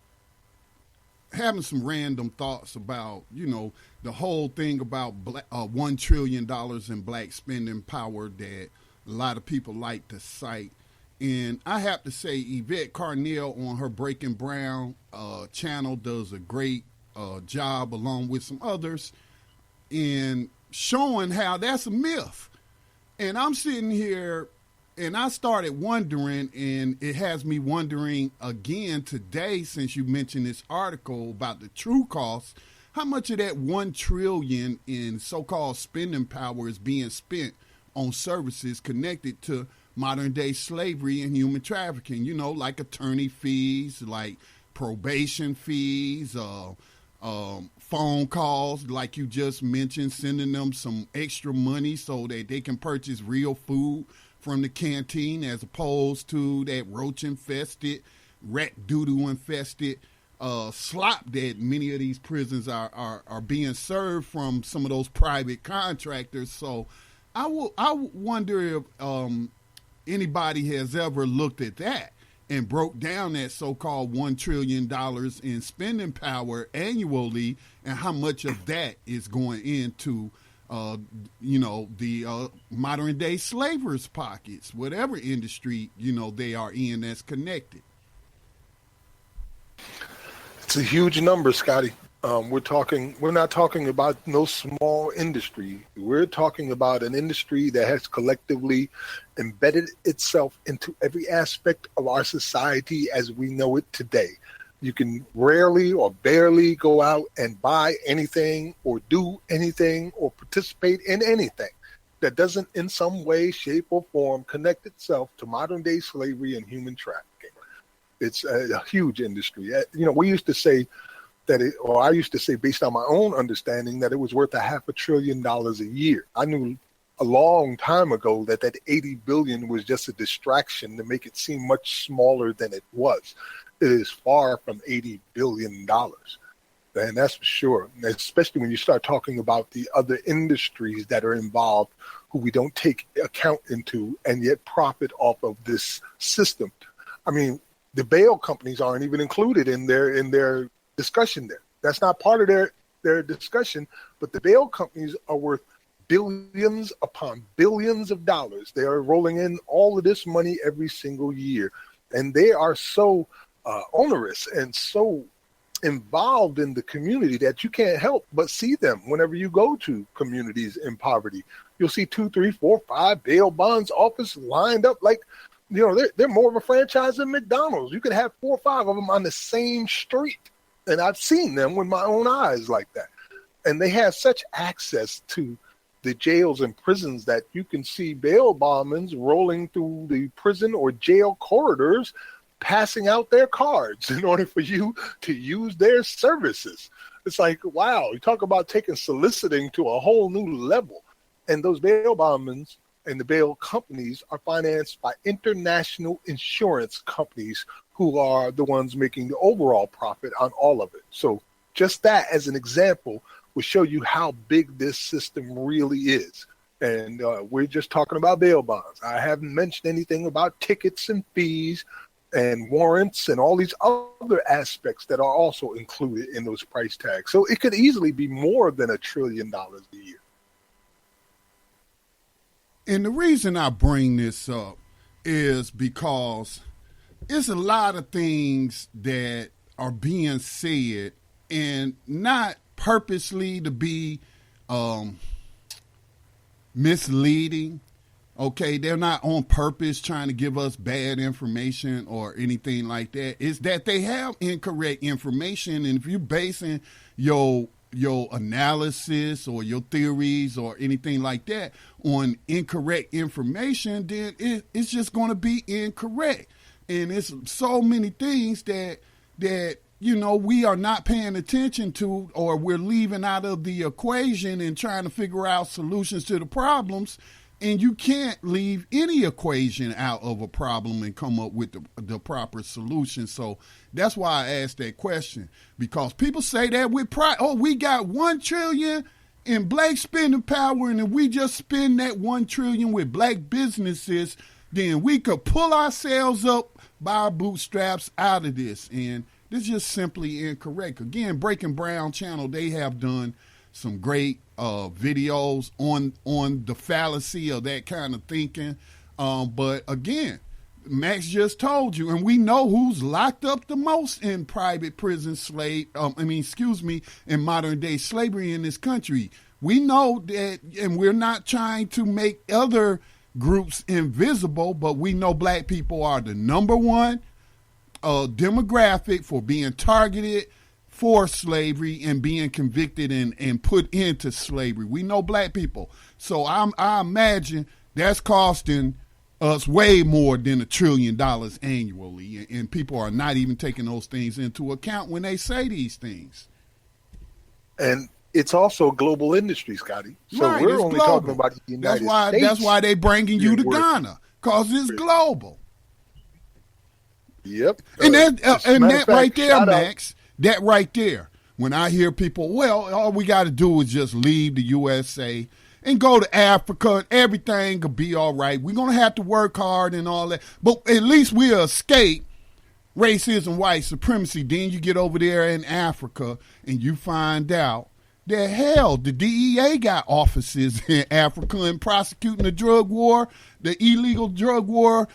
having some random thoughts about, the whole thing about $1 trillion in black spending power that a lot of people like to cite. And I have to say, Yvette Carnell on her Breaking Brown channel does a great job, along with some others, in showing how that's a myth. And I'm sitting here, and I started wondering, and it has me wondering again today, since you mentioned this article about the true cost, how much of that $1 trillion in so-called spending power is being spent on services connected to modern day slavery and human trafficking, like attorney fees, like probation fees, phone calls, like you just mentioned, sending them some extra money so that they can purchase real food from the canteen, as opposed to that roach infested, rat doo-doo infested slop that many of these prisons are being served from some of those private contractors. So I wonder if anybody has ever looked at that and broke down that so-called $1 trillion in spending power annually, and how much of that is going into, the modern day slavers' pockets, whatever industry, they are in that's connected. It's a huge number, Scotty. We're not talking about no small industry. We're talking about an industry that has collectively embedded itself into every aspect of our society as we know it today. You can rarely or barely go out and buy anything or do anything or participate in anything that doesn't in some way, shape, or form connect itself to modern day slavery and human trafficking. It's a huge industry. We used to say I used to say, based on my own understanding, that it was worth $500 billion a year. I knew a long time ago that $80 billion was just a distraction to make it seem much smaller than it was. It is far from $80 billion. And that's for sure, especially when you start talking about the other industries that are involved who we don't take account into and yet profit off of this system. I mean, the bail companies aren't even included in their discussion there. That's not part of their discussion, but the bail companies are worth billions upon billions of dollars. They are rolling in all of this money every single year, and they are so onerous and so involved in the community that you can't help but see them whenever you go to communities in poverty. You'll see 2, 3, 4, 5 bail bonds office lined up like, they're more of a franchise than McDonald's. You could have 4 or 5 of them on the same street. And I've seen them with my own eyes like that. And they have such access to the jails and prisons that you can see bail bondsmen rolling through the prison or jail corridors, passing out their cards in order for you to use their services. It's like, wow, you talk about taking soliciting to a whole new level. And those bail bondsmen and the bail companies are financed by international insurance companies who are the ones making the overall profit on all of it. So just that as an example will show you how big this system really is. And we're just talking about bail bonds. I haven't mentioned anything about tickets and fees and warrants and all these other aspects that are also included in those price tags. So it could easily be more than $1 trillion a year. And the reason I bring this up is because it's a lot of things that are being said, and not purposely to be misleading. Okay, they're not on purpose trying to give us bad information or anything like that. It's that they have incorrect information, and if you're basing your your analysis or your theories or anything like that on incorrect information, then it's just going to be incorrect. And it's so many things that we are not paying attention to, or we're leaving out of the equation and trying to figure out solutions to the problems. And you can't leave any equation out of a problem and come up with the proper solution. So that's why I asked that question, because people say that with pride. Oh, we got $1 trillion in black spending power, and if we just spend that $1 trillion with black businesses, then we could pull ourselves up by our bootstraps out of this. And this is just simply incorrect. Again, Breaking Brown channel, they have done some great videos on the fallacy of that kind of thinking. But again, Max just told you, and we know who's locked up the most in private prison in modern day slavery in this country. We know that, and we're not trying to make other groups invisible, but we know black people are the number one demographic for being targeted for slavery and being convicted and put into slavery. We know black people. So I imagine that's costing us way more than $1 trillion annually. And people are not even taking those things into account when they say these things. And it's also global industry, Scotty. So right, we're only global. talking about the United States. That's why they bringing you to Ghana, because it's global. Yep. And that right there, Max, that right there, when I hear people, well, all we got to do is just leave the USA and go to Africa and everything could be all right. We're going to have to work hard and all that. But at least we'll escape racism, white supremacy. Then you get over there in Africa and you find out that, hell, the DEA got offices in Africa and prosecuting the drug war, the illegal drug war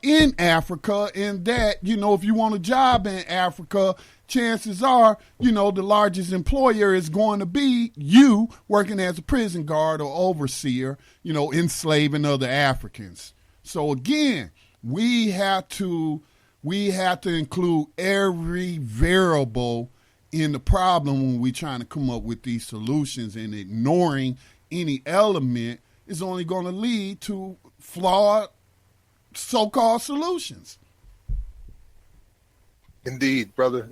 in Africa. And that, if you want a job in Africa, chances are, the largest employer is going to be you working as a prison guard or overseer, enslaving other Africans. So again, we have to include every variable in the problem when we're trying to come up with these solutions, and ignoring any element is only going to lead to flawed so-called solutions. Indeed, brother.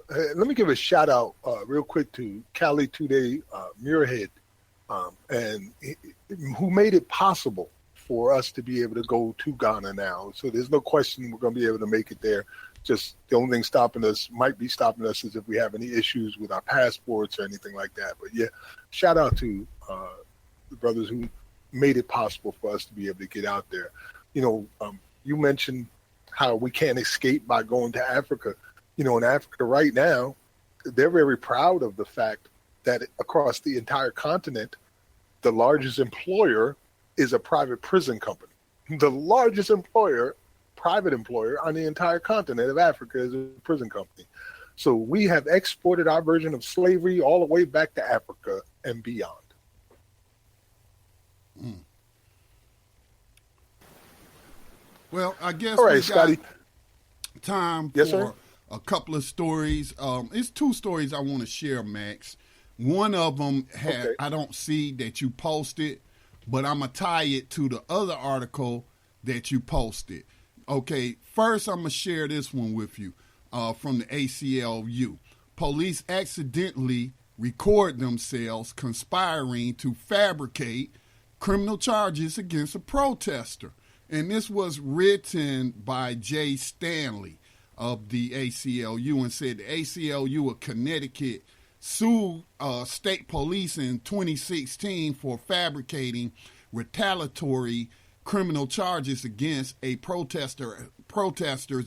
Let me give a shout out real quick to Cali Today Muirhead, and who made it possible for us to be able to go to Ghana now. So there's no question we're going to be able to make it there. Just the only thing might be stopping us is if we have any issues with our passports or anything like that. But yeah, shout out to the brothers who made it possible for us to be able to get out there. You mentioned how we can't escape by going to Africa. In Africa right now, they're very proud of the fact that across the entire continent, the largest employer is a private prison company. The largest private employer on the entire continent of Africa is a prison company. So we have exported our version of slavery all the way back to Africa and beyond. Mm. Well, I guess all right, we Scotty. got time yes, for sir? a couple of stories. It's two stories I want to share, Max. One of them I don't see that you posted, but I'm going to tie it to the other article that you posted. Okay, first I'm going to share this one with you from the ACLU. Police accidentally record themselves conspiring to fabricate criminal charges against a protester. And this was written by Jay Stanley of the ACLU, and said the ACLU of Connecticut sued state police in 2016 for fabricating retaliatory criminal charges against a protesters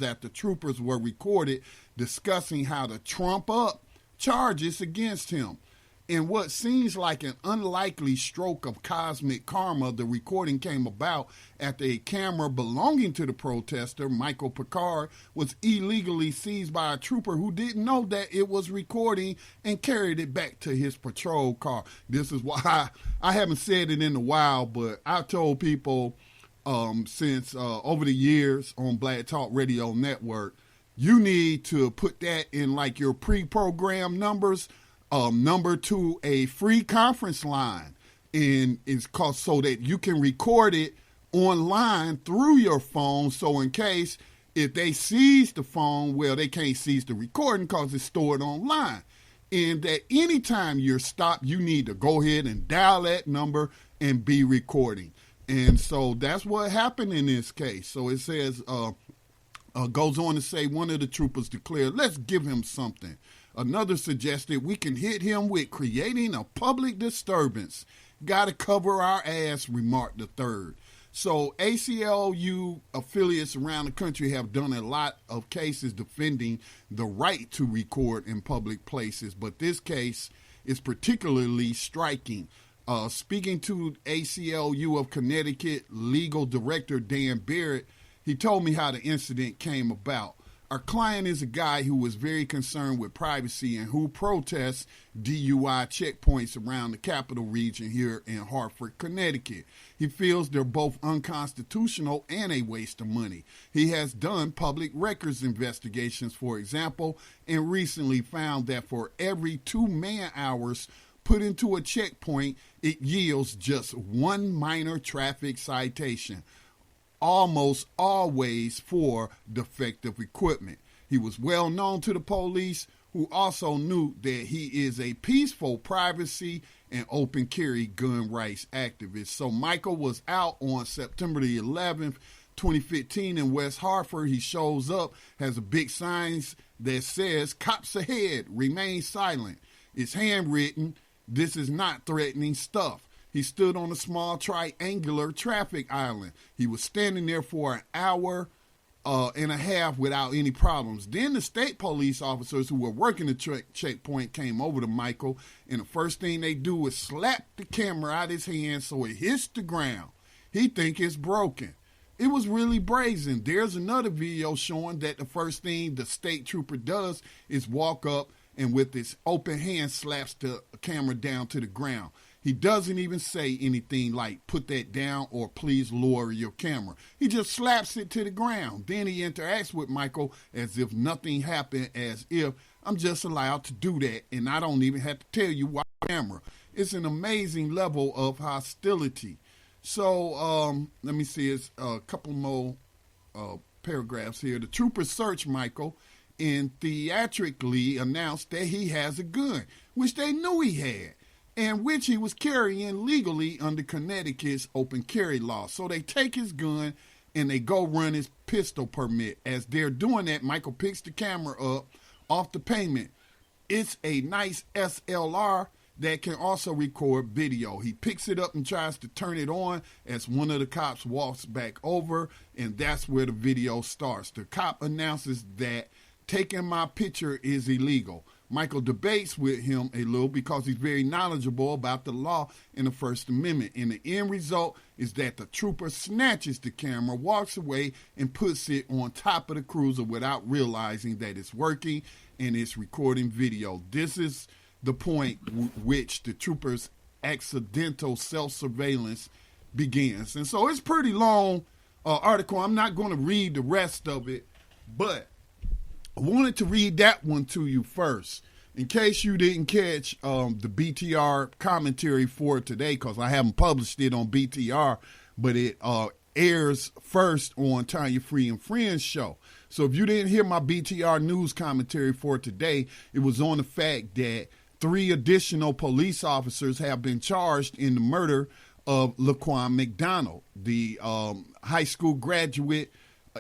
after troopers were recorded discussing how to trump up charges against him. In what seems like an unlikely stroke of cosmic karma, the recording came about after a camera belonging to the protester, Michael Picard, was illegally seized by a trooper who didn't know that it was recording and carried it back to his patrol car. This is why I haven't said it in a while, but I told people since over the years on Black Talk Radio Network, you need to put that in like your pre-programmed numbers. number to a free conference line, and it's called so that you can record it online through your phone. So in case if they seize the phone, well, they can't seize the recording because it's stored online. And that anytime you're stopped, you need to go ahead and dial that number and be recording. And so that's what happened in this case. So it says, goes on to say, one of the troopers declared, "Let's give him something." Another suggested, "We can hit him with creating a public disturbance. Got to cover our ass," remarked the third. So ACLU affiliates around the country have done a lot of cases defending the right to record in public places, but this case is particularly striking. Speaking to ACLU of Connecticut legal director Dan Barrett, he told me how the incident came about. "Our client is a guy who was very concerned with privacy and who protests DUI checkpoints around the capital region here in Hartford, Connecticut. He feels they're both unconstitutional and a waste of money. He has done public records investigations, for example, and recently found that for every 2 man-hours put into a checkpoint, it yields just one minor traffic citation, almost always for defective equipment. He was well known to the police, who also knew that he is a peaceful privacy and open carry gun rights activist." So Michael was out on September the 11th, 2015 in West Hartford. He shows up, has a big sign that says, "Cops ahead, remain silent." It's handwritten. This is not threatening stuff. He stood on a small triangular traffic island. He was standing there for an hour and a half without any problems. Then the state police officers who were working the checkpoint came over to Michael, and the first thing they do is slap the camera out of his hand so it hits the ground. He think it's broken. It was really brazen. There's another video showing that the first thing the state trooper does is walk up and with his open hand slaps the camera down to the ground. He doesn't even say anything like, "Put that down," or "Please lower your camera." He just slaps it to the ground. Then he interacts with Michael as if nothing happened, as if, "I'm just allowed to do that, and I don't even have to tell you why camera." It's an amazing level of hostility. So let me see, it's a couple more paragraphs here. The troopers searched Michael and theatrically announced that he has a gun, which they knew he had, and which he was carrying legally under Connecticut's open carry law. So they take his gun and they go run his pistol permit. As they're doing that, Michael picks the camera up off the pavement. It's a nice SLR that can also record video. He picks it up and tries to turn it on as one of the cops walks back over, and that's where the video starts. The cop announces that taking my picture is illegal. Michael debates with him a little because he's very knowledgeable about the law and the First Amendment. And the end result is that the trooper snatches the camera, walks away, and puts it on top of the cruiser without realizing that it's working and it's recording video. This is the point which the trooper's accidental self-surveillance begins. And so it's pretty long article. I'm not going to read the rest of it, but I wanted to read that one to you first, in case you didn't catch the BTR commentary for today, because I haven't published it on BTR, but it airs first on Tanya Free and Friends show. So if you didn't hear my BTR news commentary for today, it was on the fact that 3 additional police officers have been charged in the murder of Laquan McDonald, the high school graduate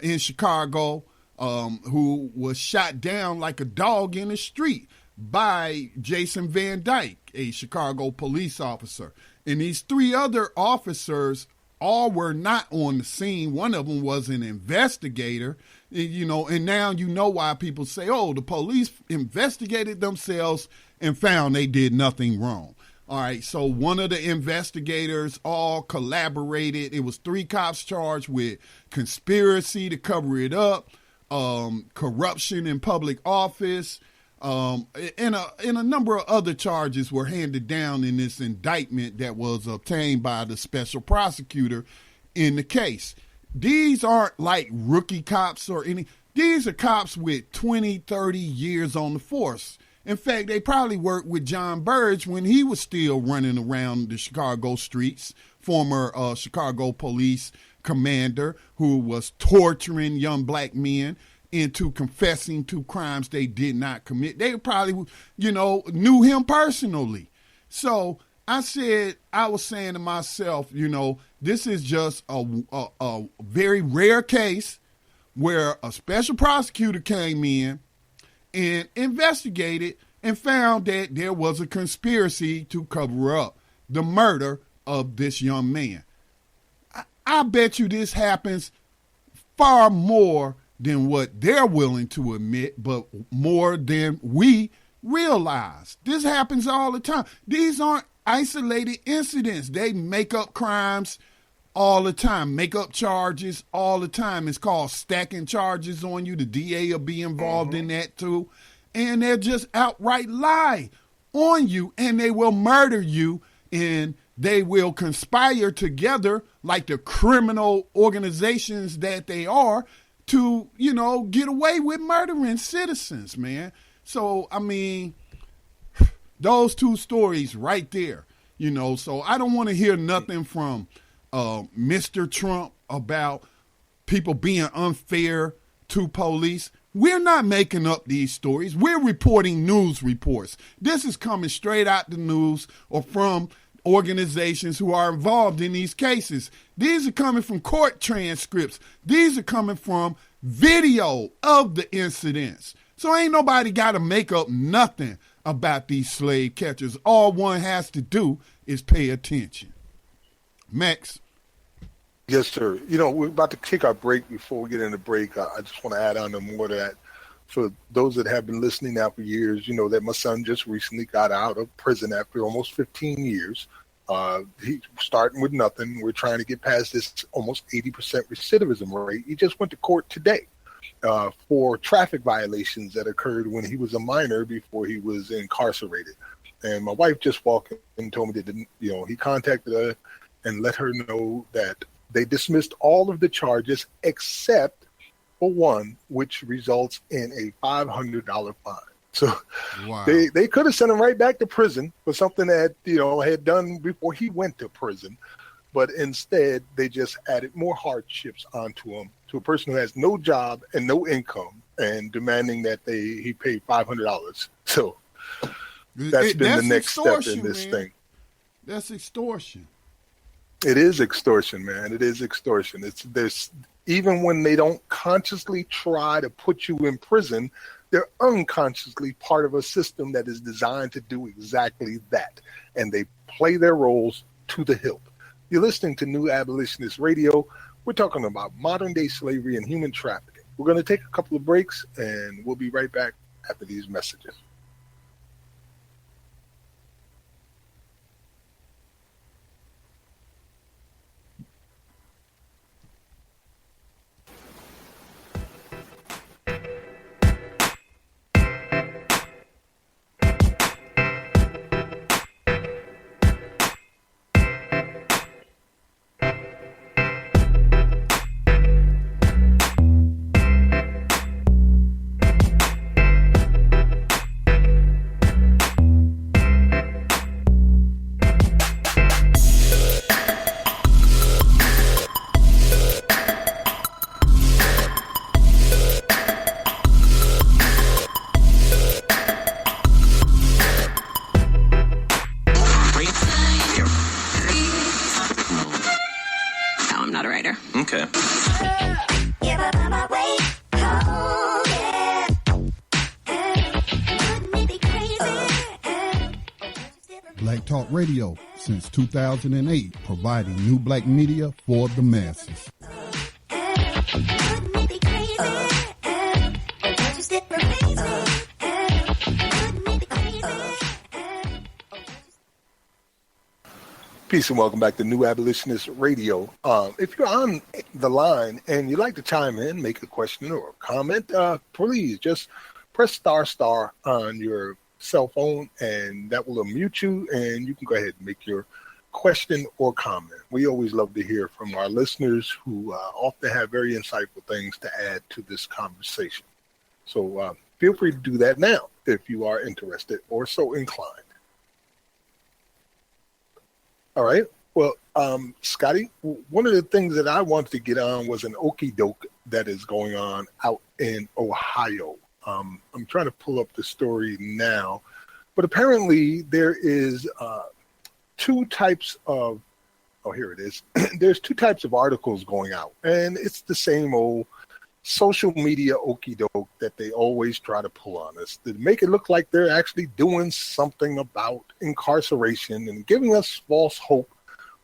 in Chicago, who was shot down like a dog in the street by Jason Van Dyke, a Chicago police officer. And these 3 other officers all were not on the scene. One of them was an investigator, you know, and now you know why people say, oh, the police investigated themselves and found they did nothing wrong. All right, so one of the investigators all collaborated. It was 3 cops charged with conspiracy to cover it up, corruption in public office, and a number of other charges were handed down in this indictment that was obtained by the special prosecutor in the case. These aren't like rookie cops or any. These are cops with 20, 30 years on the force. In fact, they probably worked with John Burge when he was still running around the Chicago streets, former Chicago police commander who was torturing young black men into confessing to crimes they did not commit. They probably, knew him personally. So I was saying to myself, this is just a very rare case where a special prosecutor came in and investigated and found that there was a conspiracy to cover up the murder of this young man. I bet you this happens far more than what they're willing to admit, but more than we realize. This happens all the time. These aren't isolated incidents. They make up crimes all the time, make up charges all the time. It's called stacking charges on you. The DA will be involved in that too. And they'll just outright lie on you, and they will murder you, and they will conspire together like the criminal organizations that they are to, get away with murdering citizens, man. So, those two stories right there, so I don't want to hear nothing from Mr. Trump about people being unfair to police. We're not making up these stories. We're reporting news reports. This is coming straight out the news or from organizations who are involved in these cases. These are coming from court transcripts. These are coming from video of the incidents. So ain't nobody got to make up nothing about these slave catchers. All one has to do is pay attention. Max. Yes, sir. We're about to take our break. Before we get into break, I just want to add on to more to that. For those that have been listening now for years, that my son just recently got out of prison after almost 15 years. He's starting with nothing. We're trying to get past this almost 80% recidivism rate. He just went to court today for traffic violations that occurred when he was a minor before he was incarcerated. And my wife just walked in and told me that, he contacted her and let her know that they dismissed all of the charges except for one, which results in a $500 fine. So wow. They could have sent him right back to prison for something that, had done before he went to prison. But instead, they just added more hardships onto him, to a person who has no job and no income, and demanding that he pay $500. So that's been the next step in this thing. That's extortion. It is extortion, man. It is extortion. There's even when they don't consciously try to put you in prison, they're unconsciously part of a system that is designed to do exactly that. And they play their roles to the hilt. You're listening to New Abolitionist Radio. We're talking about modern day slavery and human trafficking. We're going to take a couple of breaks and we'll be right back after these messages. Radio since 2008, providing new black media for the masses. Peace and welcome back to New Abolitionist Radio. If you're on the line and you'd like to chime in, make a question or a comment, please just press ** on your cell phone and that will unmute you and you can go ahead and make your question or comment. We always love to hear from our listeners who often have very insightful things to add to this conversation. So Feel free to do that now if you are interested or so inclined. All right. Well, Scotty, one of the things that I wanted to get on was an okie doke that is going on out in Ohio. I'm trying to pull up the story now, but apparently there is two types of, here it is. There's two types of articles going out, and it's the same old social media okie doke that they always try to pull on us to make it look like they're actually doing something about incarceration and giving us false hope,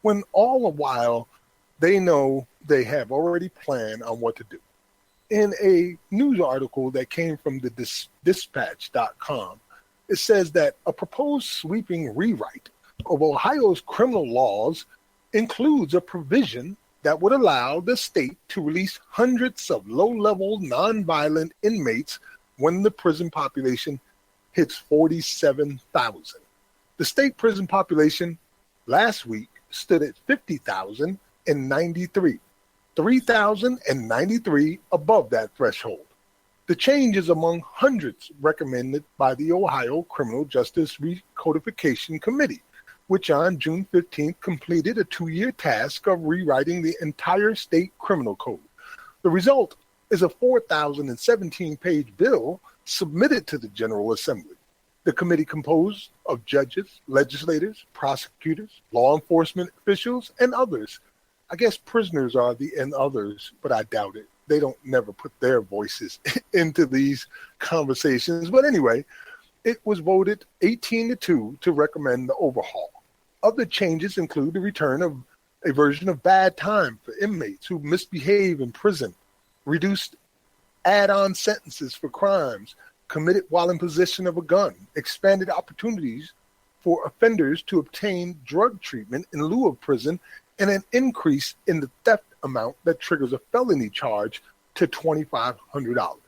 when all the while they know they have already planned on what to do. In a news article that came from the dispatch.com, it says that a proposed sweeping rewrite of Ohio's criminal laws includes a provision that would allow the state to release hundreds of low-level nonviolent inmates when the prison population hits 47,000. The state prison population last week stood at 50,093, 3,093 above that threshold. The change is among hundreds recommended by the Ohio Criminal Justice Recodification Committee, which on June 15th completed a 2-year task of rewriting the entire state criminal code. The result is a 4,017-page bill submitted to the General Assembly. The committee composed of judges, legislators, prosecutors, law enforcement officials, and others. I guess prisoners are the and others, but I doubt it. They don't never put their voices into these conversations. But anyway, it was voted 18-2 to recommend the overhaul. Other changes include the return of a version of bad time for inmates who misbehave in prison, reduced add-on sentences for crimes committed while in possession of a gun, expanded opportunities for offenders to obtain drug treatment in lieu of prison, and an increase in the theft amount that triggers a felony charge to $2,500.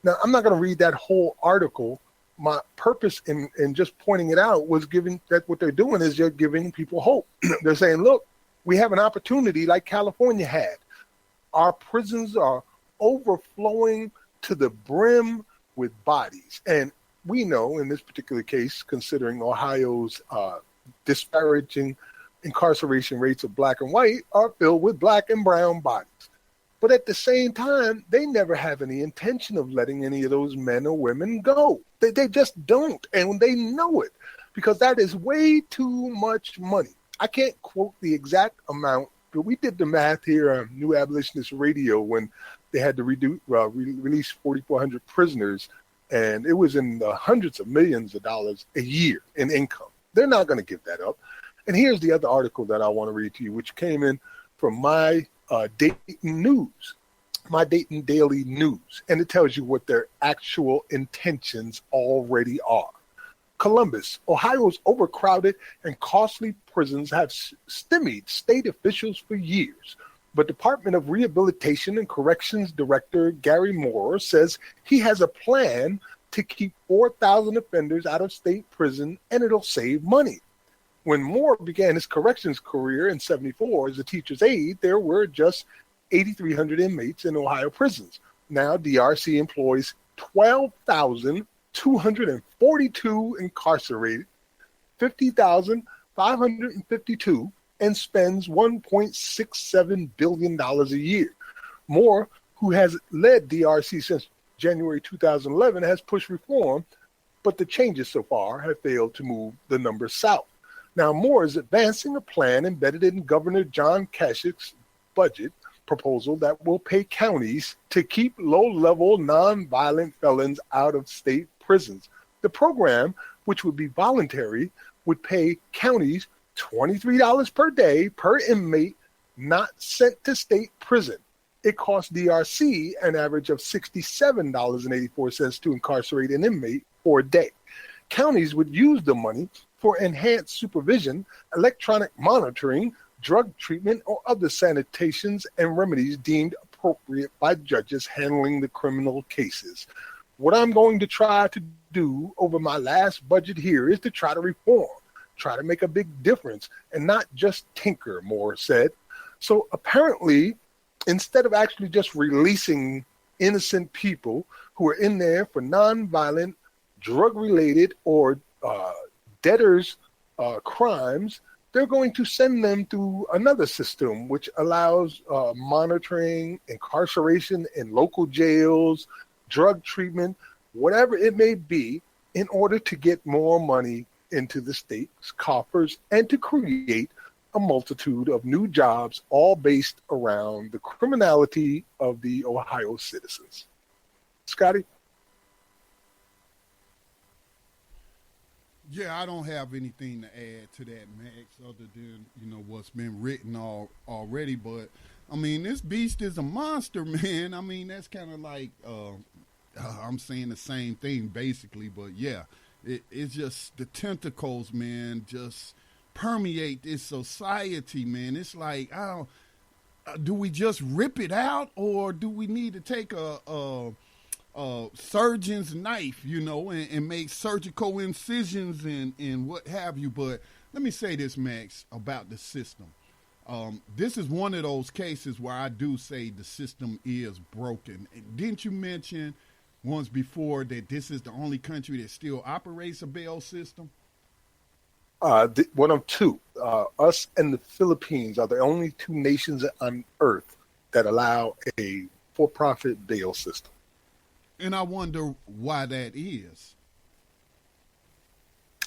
Now, I'm not going to read that whole article. My purpose in just pointing it out was giving that what they're doing is they're giving people hope. They're saying, look, we have an opportunity like California had. Our prisons are overflowing to the brim with bodies. And we know in this particular case, considering Ohio's disparaging incarceration rates of black and white are filled with black and brown bodies. But at the same time, they never have any intention of letting any of those men or women go. They just don't. And they know it because that is way too much money. I can't quote the exact amount, but we did the math here on New Abolitionist Radio when they had to release 4,400 prisoners. And it was in the hundreds of millions of dollars a year in income. They're not going to give that up. And here's the other article that I want to read to you, which came in from my Dayton News, my Dayton Daily News, and it tells you what their actual intentions already are. Columbus, Ohio's overcrowded and costly prisons have stymied state officials for years, but Department of Rehabilitation and Corrections Director Gary Moore says he has a plan to keep 4,000 offenders out of state prison, and it'll save money. When Moore began his corrections career in 1974 as a teacher's aide, there were just 8,300 inmates in Ohio prisons. Now DRC employs 12,242 incarcerated, 50,552, and spends $1.67 billion a year. Moore, who has led DRC since January 2011, has pushed reform, but the changes so far have failed to move the numbers south. Now, Moore is advancing a plan embedded in Governor John Kasic's budget proposal that will pay counties to keep low-level nonviolent felons out of state prisons. The program, which would be voluntary, would pay counties $23 per day per inmate not sent to state prison. It costs DRC an average of $67.84 to incarcerate an inmate for a day. Counties would use the money for enhanced supervision, electronic monitoring, drug treatment, or other sanitations and remedies deemed appropriate by judges handling the criminal cases. What I'm going to try to do over my last budget here is to try to reform, try to make a big difference, and not just tinker, Moore said. So apparently, instead of actually just releasing innocent people who are in there for nonviolent, drug-related, or debtors' crimes. They're going to send them through another system, which allows monitoring, incarceration in local jails, drug treatment, whatever it may be, in order to get more money into the state's coffers and to create a multitude of new jobs, all based around the criminality of the Ohio citizens. Scotty? Yeah, I don't have anything to add to that, Max, other than, what's been written already. But, I mean, this beast is a monster, man. I mean, that's kind of like, I'm saying the same thing, basically. But, yeah, it's just the tentacles, man, just permeate this society, man. It's like, do we just rip it out, or do we need to take a surgeon's knife, and make surgical incisions and what have you? But let me say this, Max, about the system. This is one of those cases where I do say the system is broken. Didn't you mention once before that this is the only country that still operates a bail system? One of two. Us and the Philippines are the only two nations on earth that allow a for-profit bail system. And I wonder why that is.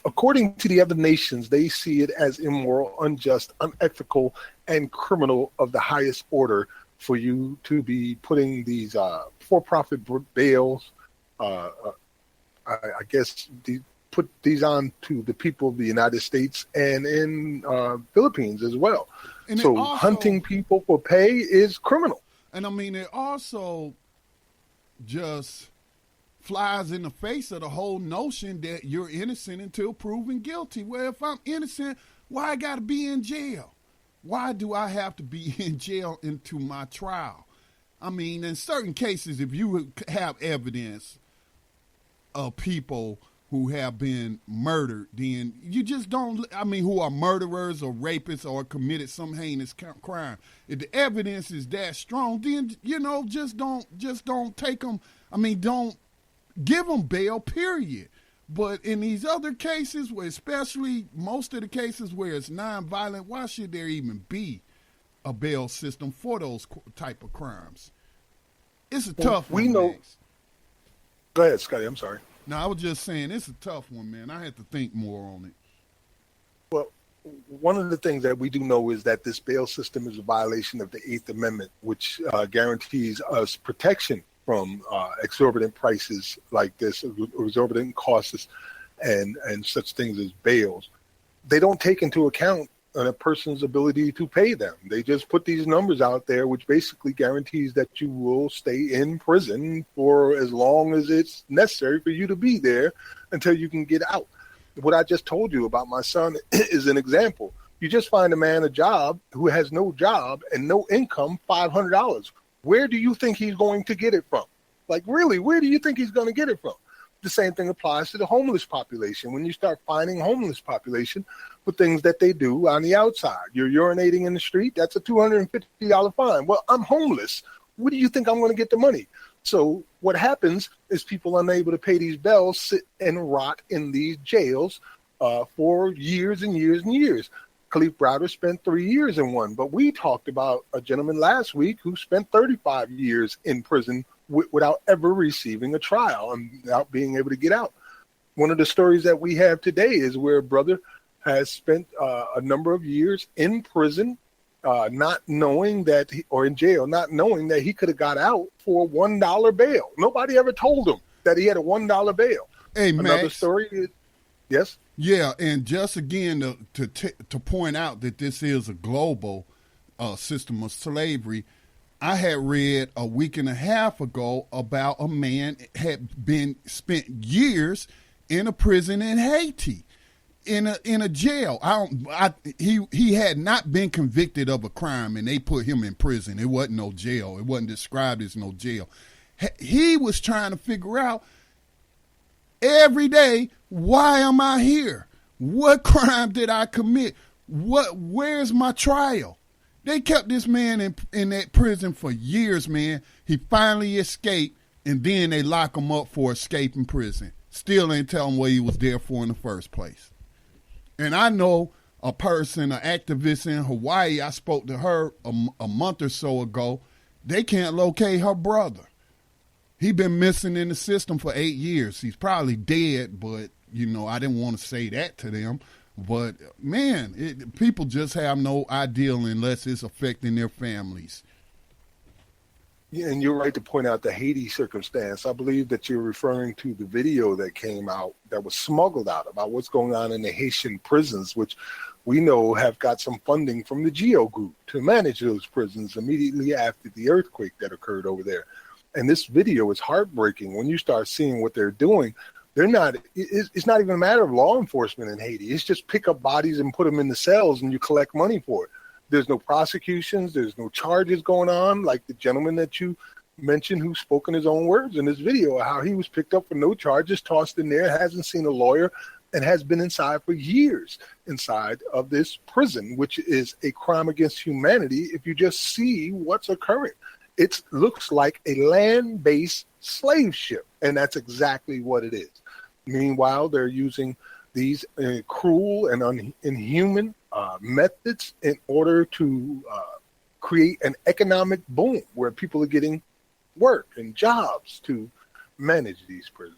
According to the other nations, they see it as immoral, unjust, unethical, and criminal of the highest order for you to be putting these for-profit bails, I guess, put these on to the people of the United States and in Philippines as well. And so also, hunting people for pay is criminal. And I mean, it also just flies in the face of the whole notion that you're innocent until proven guilty. Well, if I'm innocent, why I got to be in jail? Why do I have to be in jail into my trial? I mean, in certain cases, if you have evidence of people who have been murdered, then you just don't, who are murderers or rapists or committed some heinous crime. If the evidence is that strong, then, just don't take them. Don't give them bail, period. But in these other cases, where especially most of the cases where it's nonviolent, why should there even be a bail system for those type of crimes? It's a tough one. Go ahead, Scotty. I'm sorry. No, I was just saying it's a tough one, man. I had to think more on it. Well, one of the things that we do know is that this bail system is a violation of the Eighth Amendment, which guarantees us protection from exorbitant prices like this, exorbitant costs, and such things as bails. They don't take into account a person's ability to pay them. They just put these numbers out there, which basically guarantees that you will stay in prison for as long as it's necessary for you to be there until you can get out. What I just told you about my son is an example. You just find a man a job who has no job and no income, $500. Where do you think he's going to get it from? Like, really, where do you think he's going to get it from? The same thing applies to the homeless population. When you start finding homeless population for things that they do on the outside, you're urinating in the street, that's a $250 fine. Well, I'm homeless. Where do you think I'm going to get the money? So what happens is people unable to pay these bills sit and rot in these jails for years and years and years. Khalif Browder spent 3 years in one, but we talked about a gentleman last week who spent 35 years in prison without ever receiving a trial and without being able to get out. One of the stories that we have today is where a brother has spent a number of years in prison, not knowing that, or in jail, not knowing that he could have got out for a $1 bail. Nobody ever told him that he had a $1 bail. Hey, another Max, story is, yes? Yeah, and just again to point out that this is a global system of slavery, I had read a week and a half ago about a man had spent years in a prison in Haiti, in a jail. He had not been convicted of a crime, and they put him in prison. It wasn't no jail. It wasn't described as no jail. He was trying to figure out every day, why am I here? What crime did I commit? Where's my trial? They kept this man in that prison for years, man. He finally escaped, and then they lock him up for escaping prison. Still ain't tell him what he was there for in the first place. And I know a person, an activist in Hawaii, I spoke to her a month or so ago. They can't locate her brother. He been missing in the system for 8 years. He's probably dead, but, you know, I didn't want to say that to them. But, man, people just have no idea unless it's affecting their families. Yeah, and you're right to point out the Haiti circumstance. I believe that you're referring to the video that came out that was smuggled out about what's going on in the Haitian prisons, which we know have got some funding from the GEO group to manage those prisons immediately after the earthquake that occurred over there. And this video is heartbreaking when you start seeing what they're doing. It's not even a matter of law enforcement in Haiti. It's just pick up bodies and put them in the cells and you collect money for it. There's no prosecutions. There's no charges going on. Like the gentleman that you mentioned who spoke in his own words in this video, how he was picked up for no charges, tossed in there, hasn't seen a lawyer, and has been inside for years inside of this prison, which is a crime against humanity if you just see what's occurring. It looks like a land-based slave ship, and that's exactly what it is. Meanwhile, they're using these cruel and inhuman methods in order to create an economic boom where people are getting work and jobs to manage these prisons.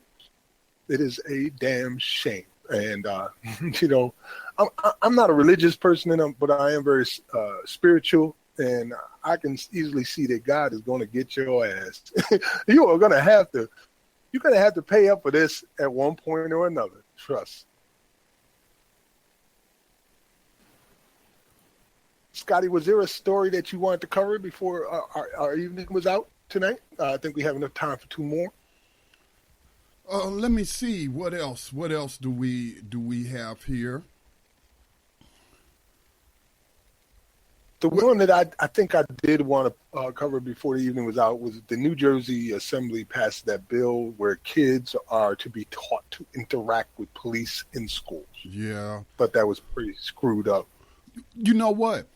It is a damn shame. And, you know, I'm not a religious person, but I am very spiritual. And I can easily see that God is going to get your ass. You're going to have to pay up for this at one point or another. Trust. Scotty, was there a story that you wanted to cover before our evening was out tonight? I think we have enough time for two more. Let me see. What else? What else do we have here? The one that I think I did want to cover before the evening was out was the New Jersey Assembly passed that bill where kids are to be taught to interact with police in schools. Yeah. But that was pretty screwed up. You know what?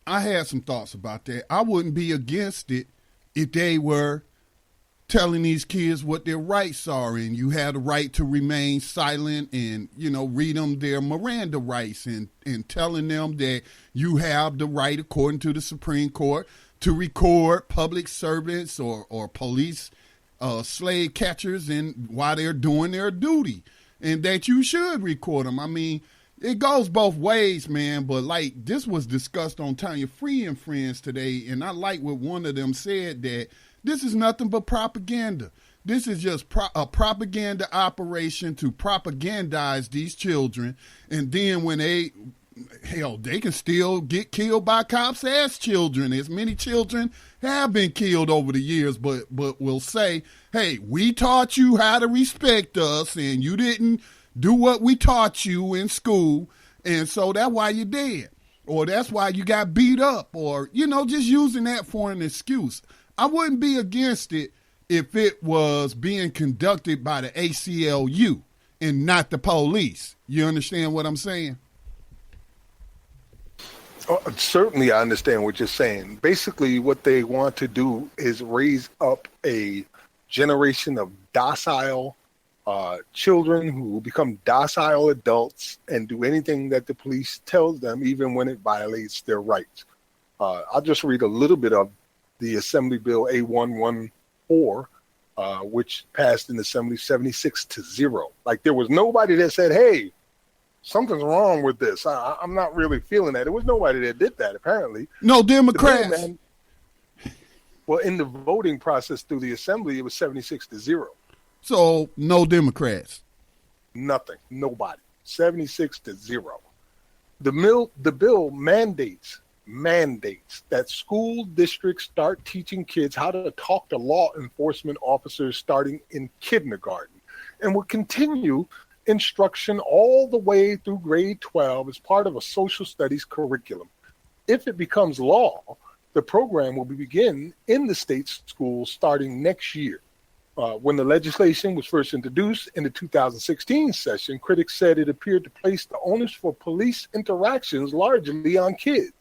I had some thoughts about that. I wouldn't be against it if they were telling these kids what their rights are, and you had a right to remain silent and, you know, read them their Miranda rights and telling them that you have the right, according to the Supreme Court, to record public servants or police slave catchers while they're doing their duty, and that you should record them. I mean, it goes both ways, man, but like this was discussed on Tanya Free and Friends today, and I like what one of them said, that this is nothing but propaganda. This is just a propaganda operation to propagandize these children. And then when they can still get killed by cops as children. As many children have been killed over the years, but will say, hey, we taught you how to respect us and you didn't do what we taught you in school. And so that's why you're dead. Or that's why you got beat up, or, you know, just using that for an excuse. I wouldn't be against it if it was being conducted by the ACLU and not the police. You understand what I'm saying? Oh, certainly I understand what you're saying. Basically, what they want to do is raise up a generation of docile children who will become docile adults and do anything that the police tells them, even when it violates their rights. I'll just read a little bit of the Assembly Bill A114, which passed in the Assembly 76-0. Like, there was nobody that said, hey, something's wrong with this. I'm not really feeling that. There was nobody that did that, apparently. No Democrats. Well, in the voting process through the Assembly, it was 76-0. So, no Democrats. Nothing. Nobody. 76-0. The bill mandates that school districts start teaching kids how to talk to law enforcement officers starting in kindergarten, and will continue instruction all the way through grade 12 as part of a social studies curriculum. If it becomes law, the program will begin in the state's schools starting next year. When the legislation was first introduced in the 2016 session, critics said it appeared to place the onus for police interactions largely on kids.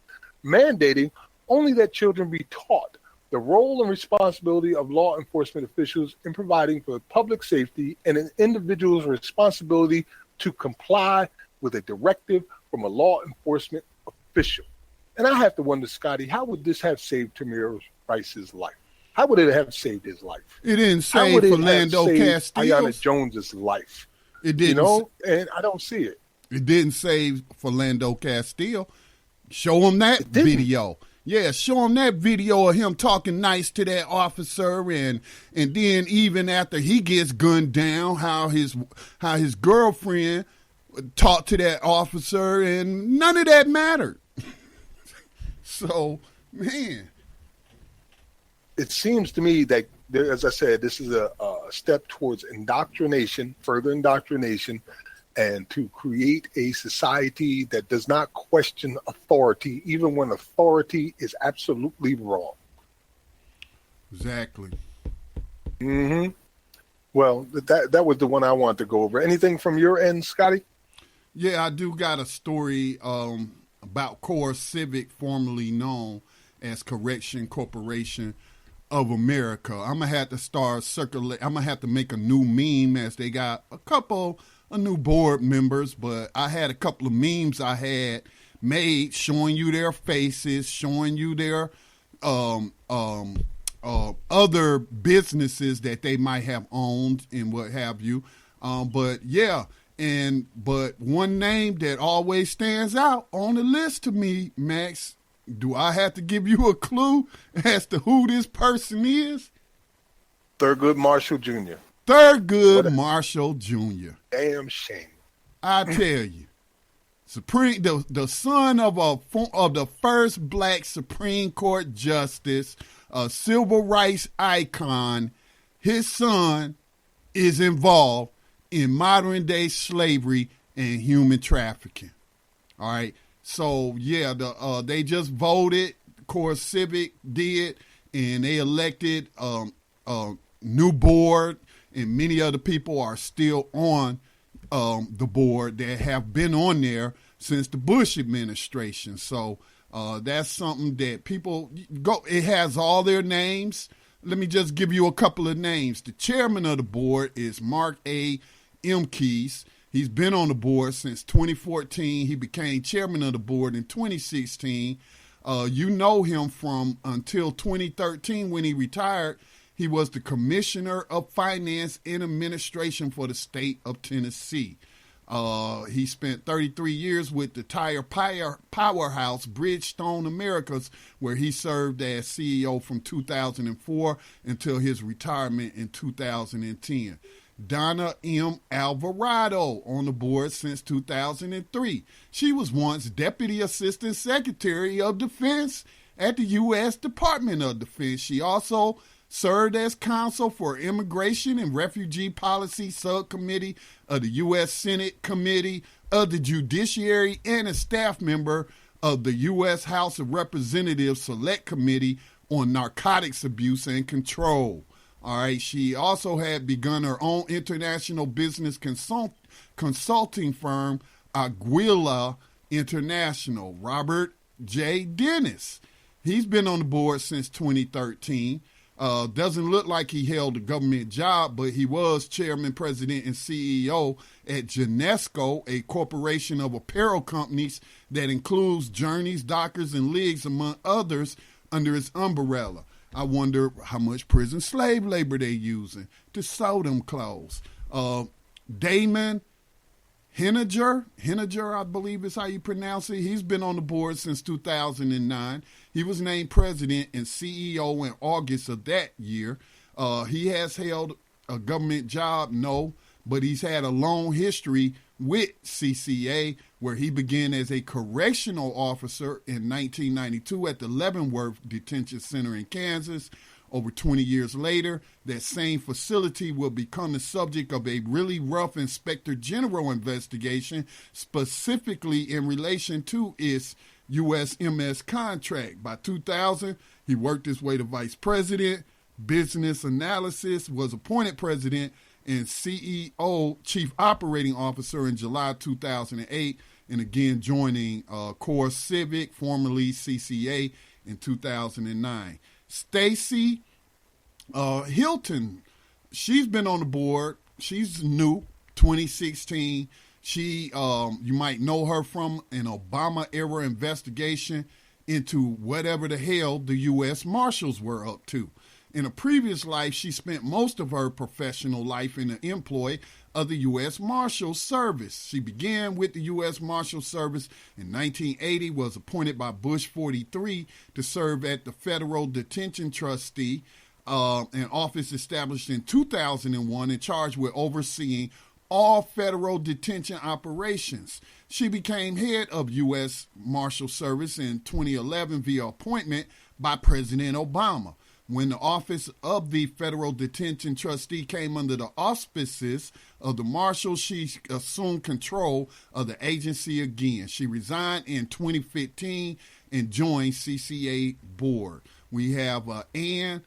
mandating only that children be taught the role and responsibility of law enforcement officials in providing for public safety and an individual's responsibility to comply with a directive from a law enforcement official. And I have to wonder, Scotty, how would this have saved Tamir Rice's life? How would it have saved his life? It didn't save Philando Castile. Ayanna Jones's life. It didn't. You know, and I don't see it. It didn't save Philando Castile. Show him that video. Yeah, show him that video of him talking nice to that officer, and then even after he gets gunned down, how his girlfriend talked to that officer, and none of that mattered. So, man, it seems to me that, as I said, this is a step towards indoctrination, further indoctrination, and to create a society that does not question authority, even when authority is absolutely wrong. Exactly. Mm-hmm. Well, that was the one I wanted to go over. Anything from your end, Scotty? Yeah, I do got a story about Core Civic, formerly known as Correction Corporation of America. I'm gonna have to start circulate. I'm gonna have to make a new meme, as they got a new board members, but I had a couple of memes I had made showing you their faces, showing you their other businesses that they might have owned and what have you. But one name that always stands out on the list to me, Max, do I have to give you a clue as to who this person is? Thurgood Marshall Jr. Thurgood Marshall Jr. Damn shame. I tell you, the son of the first black Supreme Court justice, a civil rights icon, his son is involved in modern day slavery and human trafficking. All right. So yeah, they just voted. Core Civic did, and they elected a new board. And many other people are still on the board that have been on there since the Bush administration. So that's something that people go. It has all their names. Let me just give you a couple of names. The chairman of the board is Mark A. Imkes. He's been on the board since 2014. He became chairman of the board in 2016. You know him from until 2013 when he retired. He was the Commissioner of Finance and Administration for the state of Tennessee. He spent 33 years with the tire powerhouse Bridgestone Americas, where he served as CEO from 2004 until his retirement in 2010. Donna M. Alvarado on the board since 2003. She was once Deputy Assistant Secretary of Defense at the U.S. Department of Defense. She also served as counsel for Immigration and Refugee Policy Subcommittee of the U.S. Senate Committee of the Judiciary and a staff member of the U.S. House of Representatives Select Committee on Narcotics Abuse and Control. All right, she also had begun her own international business consulting firm, Aguila International. Robert J. Dennis. He's been on the board since 2013. Doesn't look like he held a government job, but he was chairman, president, and CEO at Genesco, a corporation of apparel companies that includes Journeys, Dockers, and Leagues, among others, under its umbrella. I wonder how much prison slave labor they're using to sew them clothes. Damon Henniger, I believe is how you pronounce it. He's been on the board since 2009. He was named president and CEO in August of that year. He has held a government job, no, but he's had a long history with CCA, where he began as a correctional officer in 1992 at the Leavenworth Detention Center in Kansas. Over 20 years later, that same facility will become the subject of a really rough Inspector General investigation, specifically in relation to its USMS contract. By 2000, he worked his way to vice president, business analysis, was appointed president, and CEO, chief operating officer in July 2008. and again joining Core Civic, formerly CCA, in 2009. Stacy Hilton, she's been on the board. She's new, 2016. She, you might know her from an Obama-era investigation into whatever the hell the U.S. Marshals were up to. In a previous life, she spent most of her professional life in the employ of the U.S. Marshals Service. She began with the U.S. Marshals Service in 1980, was appointed by Bush 43 to serve at the Federal Detention Trustee, an office established in 2001 and charged with overseeing all federal detention operations. She became head of U.S. Marshal Service in 2011 via appointment by President Obama. When the office of the Federal Detention Trustee came under the auspices of the Marshals, she assumed control of the agency again. She resigned in 2015 and joined CCA board. We have Ann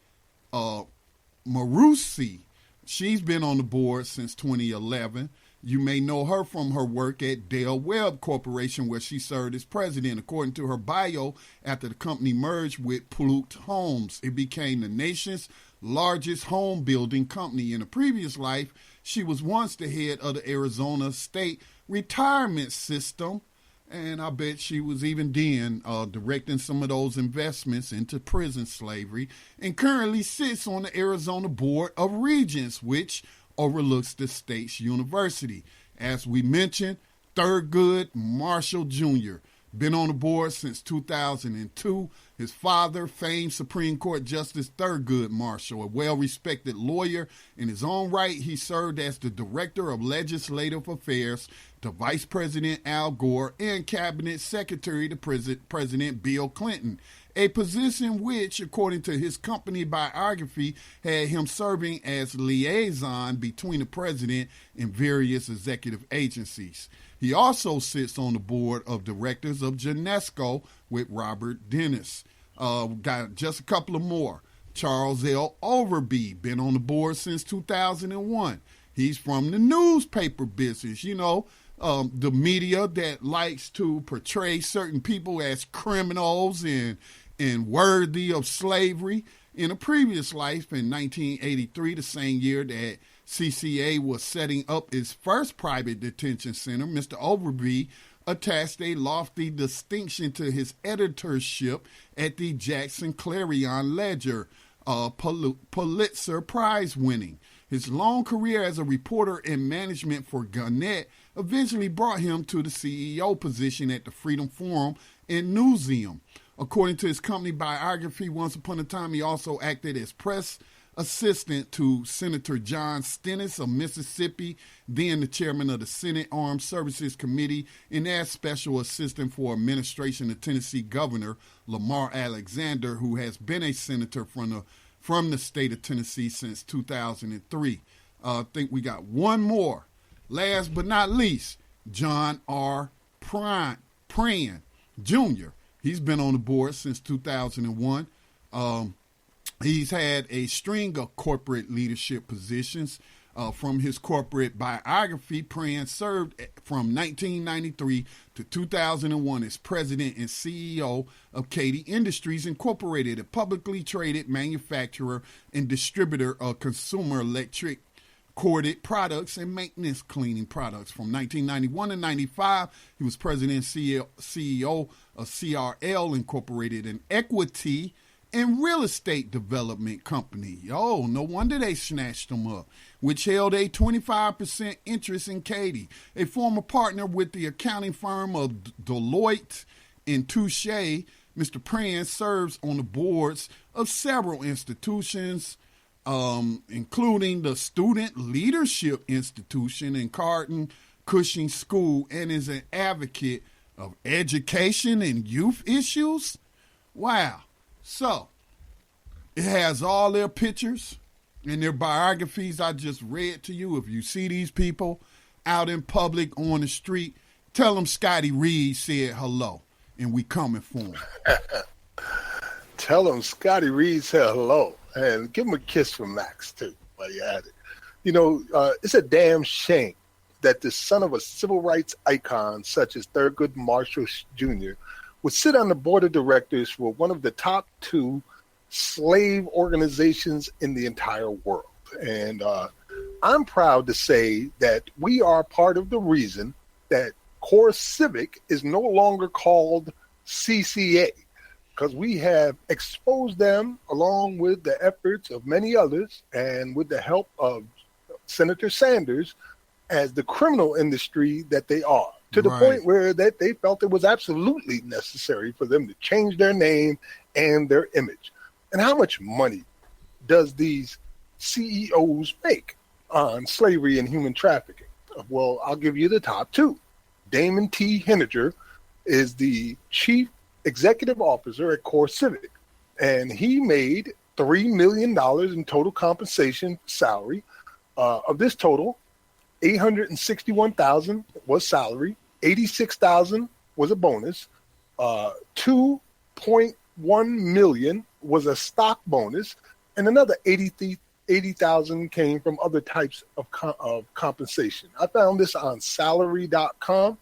Marusi. She's been on the board since 2011. You may know her from her work at Dell Webb Corporation, where she served as president. According to her bio, after the company merged with Plout Homes, it became the nation's largest home building company. In a previous life, she was once the head of the Arizona State Retirement System, and I bet she was even then directing some of those investments into prison slavery, and currently sits on the Arizona Board of Regents, which overlooks the state's university. As we mentioned, Thurgood Marshall Jr. been on the board since 2002. His father, famed Supreme Court Justice Thurgood Marshall, a well-respected lawyer in his own right, he served as the Director of Legislative Affairs to Vice President Al Gore and Cabinet Secretary to President Bill Clinton, a position which, according to his company biography, had him serving as liaison between the president and various executive agencies. He also sits on the board of directors of Genesco with Robert Dennis. Got just a couple of more. Charles L. Overby, been on the board since 2001. He's from the newspaper business, you know, the media that likes to portray certain people as criminals and worthy of slavery. In a previous life, in 1983, the same year that CCA was setting up its first private detention center, Mr. Overby attached a lofty distinction to his editorship at the Jackson Clarion Ledger, Pulitzer Prize winning. His long career as a reporter in management for Gannett eventually brought him to the CEO position at the Freedom Forum in Newseum. According to his company biography, once upon a time he also acted as press assistant to Senator John Stennis of Mississippi, then the chairman of the Senate Armed Services Committee, and as special assistant for administration to Tennessee Governor Lamar Alexander, who has been a senator from the state of Tennessee since 2003. I think we got one more. Last but not least, John R. Pran Jr. He's been on the board since 2001. He's had a string of corporate leadership positions. From his corporate biography, Pran served from 1993 to 2001 as president and CEO of Katie Industries Incorporated, a publicly traded manufacturer and distributor of consumer electric corded products and maintenance cleaning products. From 1991 to 95, he was president and CEO of CRL Incorporated, an equity and real estate development company. Oh, no wonder they snatched him up, which held a 25% interest in Katie. A former partner with the accounting firm of Deloitte and Touche, Mr. Pran serves on the boards of several institutions, including the Student Leadership Institution and Carlton Cushing School, and is an advocate of education and youth issues. Wow. So, it has all their pictures and their biographies I just read to you. If you see these people out in public on the street, tell them Scotty Reed said hello, and we coming for him. Tell them Scotty Reed said hello, and give him a kiss from Max, too, while you're at it. You know, it's a damn shame that the son of a civil rights icon such as Thurgood Marshall Jr. would sit on the board of directors for one of the top 2 slave organizations in the entire world. And I'm proud to say that we are part of the reason that Core Civic is no longer called CCA, because we have exposed them along with the efforts of many others and with the help of Senator Sanders as the criminal industry that they are, to the point where that they felt it was absolutely necessary for them to change their name and their image. And how much money does these CEOs make on slavery and human trafficking? Well, I'll give you the top 2. Damon T. Henniger is the chief executive officer at Core Civic, and he made $3 million in total compensation salary. Of this total, $861,000 was salary, $86,000 was a bonus, $2.1 million was a stock bonus, and another $80,000 came from other types of compensation. I found this on salary.com,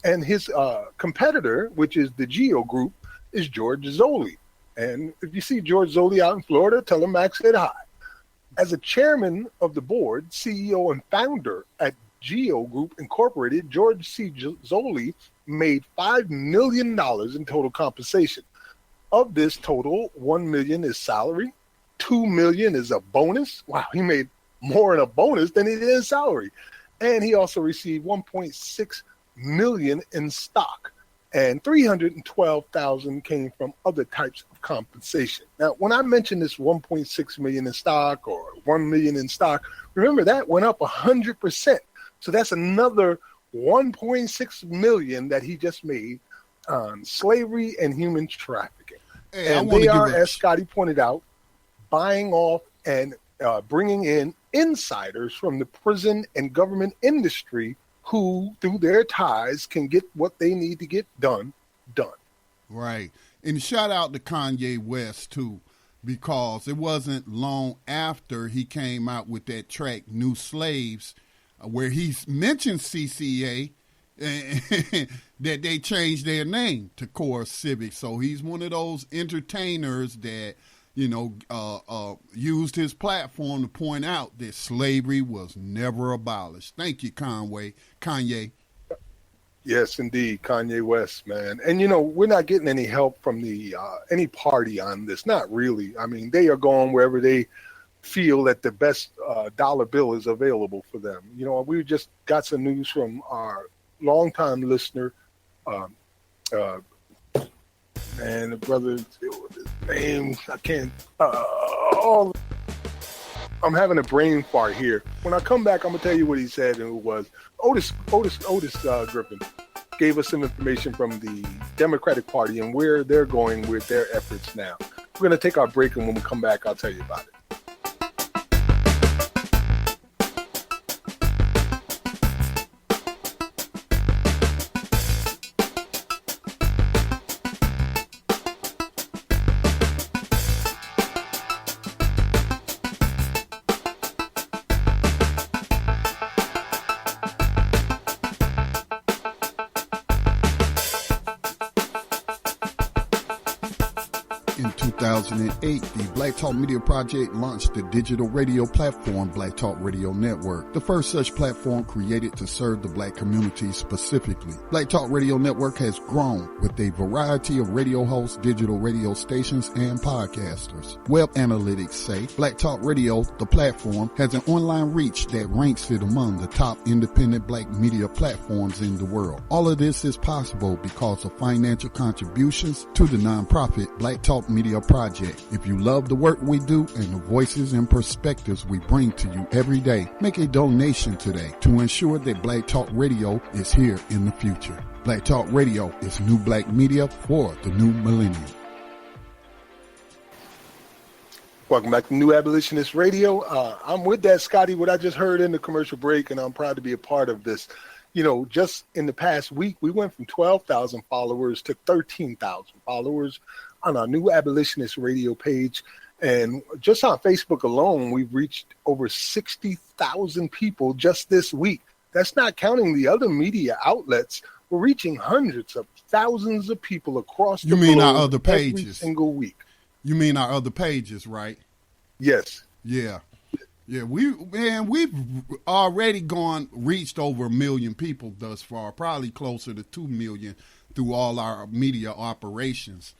and his competitor, which is the Geo Group, is George Zoley. And if you see George Zoley out in Florida, tell him Max said hi. As a chairman of the board, CEO, and founder at Geo Group Incorporated, George C. Zoley made $5 million in total compensation. Of this total, $1 million is salary, $2 million is a bonus. Wow, he made more in a bonus than he did in salary. And he also received $1.6 million in stock, and $312,000 came from other types of compensation. Now, when I mentioned this $1.6 million in stock or $1 million in stock, remember that went up 100%. So that's another $1.6 million that he just made on slavery and human trafficking. Hey, and they are, as Scotty pointed out, buying off and bringing in insiders from the prison and government industry who, through their ties, can get what they need to get done. Right. And shout out to Kanye West, too, because it wasn't long after he came out with that track, New Slaves, where he mentioned CCA, that they changed their name to Core Civic. So he's one of those entertainers that, used his platform to point out that slavery was never abolished. Thank you, Kanye. Yes, indeed, Kanye West, man. And, we're not getting any help from the any party on this. Not really. I mean, they are going wherever they feel that the best dollar bill is available for them. We just got some news from our longtime listener, and the brother, his name, I can't, I'm having a brain fart here. When I come back, I'm going to tell you what he said, and it was Otis Griffin gave us some information from the Democratic Party and where they're going with their efforts now. We're going to take our break, and when we come back, I'll tell you about it. In 2008, the Black Talk Media Project launched the digital radio platform Black Talk Radio Network, the first such platform created to serve the black community specifically. Black Talk Radio Network has grown with a variety of radio hosts, digital radio stations, and podcasters. Web analytics say Black Talk Radio, the platform, has an online reach that ranks it among the top independent black media platforms in the world. All of this is possible because of financial contributions to the nonprofit Black Talk Media Project. If you love the work we do and the voices and perspectives we bring to you every day, make a donation today to ensure that Black Talk Radio is here in the future. Black Talk Radio is new black media for the new millennium. Welcome back to New Abolitionist Radio. I'm with that, Scotty, what I just heard in the commercial break, and I'm proud to be a part of this. Just in the past week, we went from 12,000 followers to 13,000 followers on our New Abolitionist Radio page. And just on Facebook alone, we've reached over 60,000 people just this week. That's not counting the other media outlets. We're reaching hundreds of thousands of people across the globe. You mean our other pages? Every single week. You mean our other pages, right? Yes. Yeah. Yeah, we've already reached over 1 million people thus far, probably closer to 2 million through all our media operations.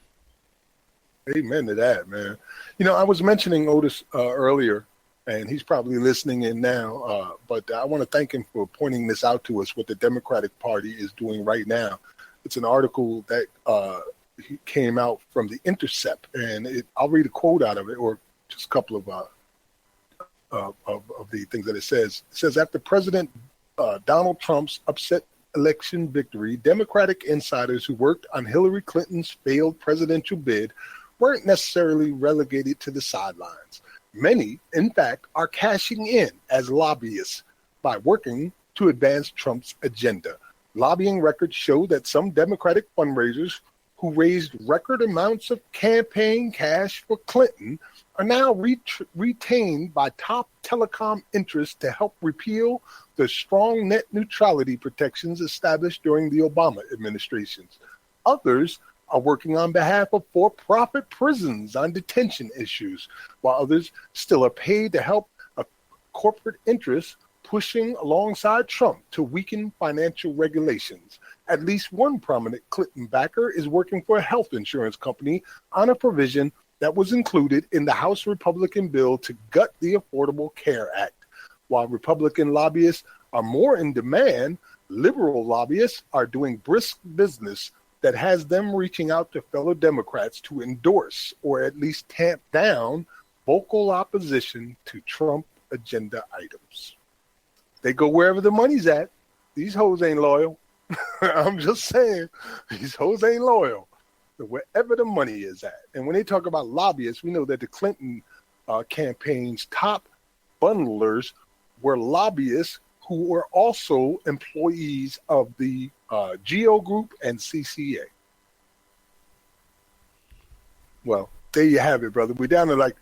Amen to that, man. You know, I was mentioning Otis earlier, and he's probably listening in now, but I want to thank him for pointing this out to us, what the Democratic Party is doing right now. It's an article that came out from The Intercept, and I'll read a quote out of it, or just a couple of the things that it says. It says, after President Donald Trump's upset election victory, Democratic insiders who worked on Hillary Clinton's failed presidential bid weren't necessarily relegated to the sidelines. Many, in fact, are cashing in as lobbyists by working to advance Trump's agenda. Lobbying records show that some Democratic fundraisers who raised record amounts of campaign cash for Clinton are now retained by top telecom interests to help repeal the strong net neutrality protections established during the Obama administrations. Others are working on behalf of for-profit prisons on detention issues, while others still are paid to help a corporate interest pushing alongside Trump to weaken financial regulations. At least one prominent Clinton backer is working for a health insurance company on a provision that was included in the House Republican bill to gut the Affordable Care Act. While Republican lobbyists are more in demand, liberal lobbyists are doing brisk business that has them reaching out to fellow Democrats to endorse or at least tamp down vocal opposition to Trump agenda items. They go wherever the money's at. These hoes ain't loyal. I'm just saying, these hoes ain't loyal. Wherever the money is at. And when they talk about lobbyists, we know that the Clinton campaign's top bundlers were lobbyists who were also employees of the GEO Group and CCA. Well, there you have it, brother. We're down to like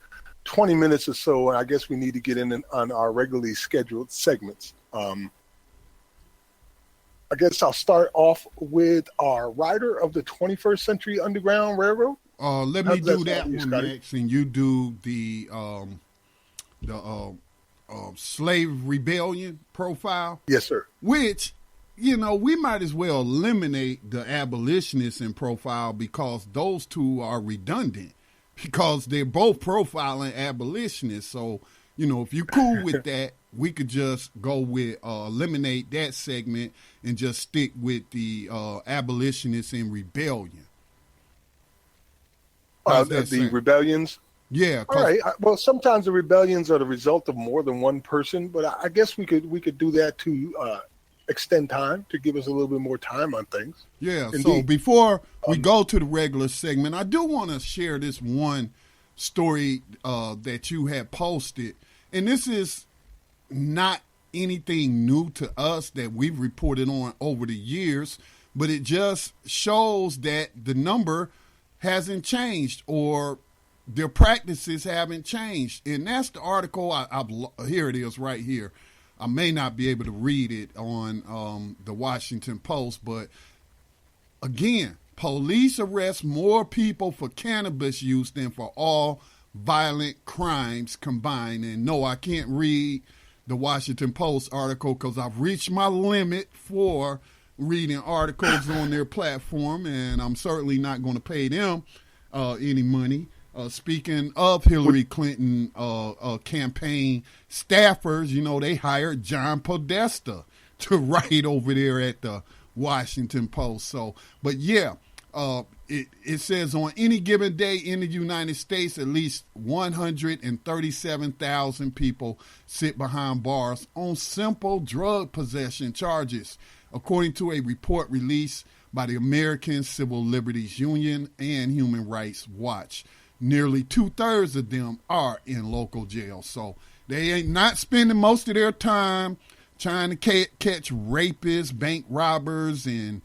20 minutes or so, and I guess we need to get in on our regularly scheduled segments. I guess I'll start off with our rider of the 21st Century Underground Railroad. Let me do that one next, and you do the slave rebellion profile. Yes, sir. Which, you know, we might as well eliminate the abolitionists in profile because those two are redundant because they're both profiling abolitionists. So, you know, if you're cool with that, we could just go with eliminate that segment and just stick with the abolitionists in rebellion. The rebellions? Yeah. All right. Well, sometimes the rebellions are the result of more than one person, but I guess we could do that to extend time, to give us a little bit more time on things. Yeah. Indeed. So before we go to the regular segment, I do want to share this one story that you had posted, and this is not anything new to us that we've reported on over the years, but it just shows that the number hasn't changed or their practices haven't changed. And that's the article. Here it is right here. I may not be able to read it on the Washington Post, but again, police arrest more people for cannabis use than for all violent crimes combined. And no, I can't read the Washington Post article because I've reached my limit for reading articles on their platform, and I'm certainly not going to pay them any money. Speaking of Hillary Clinton campaign staffers, you know, they hired John Podesta to write over there at the Washington Post. So, but yeah, it says on any given day in the United States, at least 137,000 people sit behind bars on simple drug possession charges, according to a report released by the American Civil Liberties Union and Human Rights Watch. Nearly 2/3 of them are in local jails. So they ain't not spending most of their time trying to catch rapists, bank robbers, and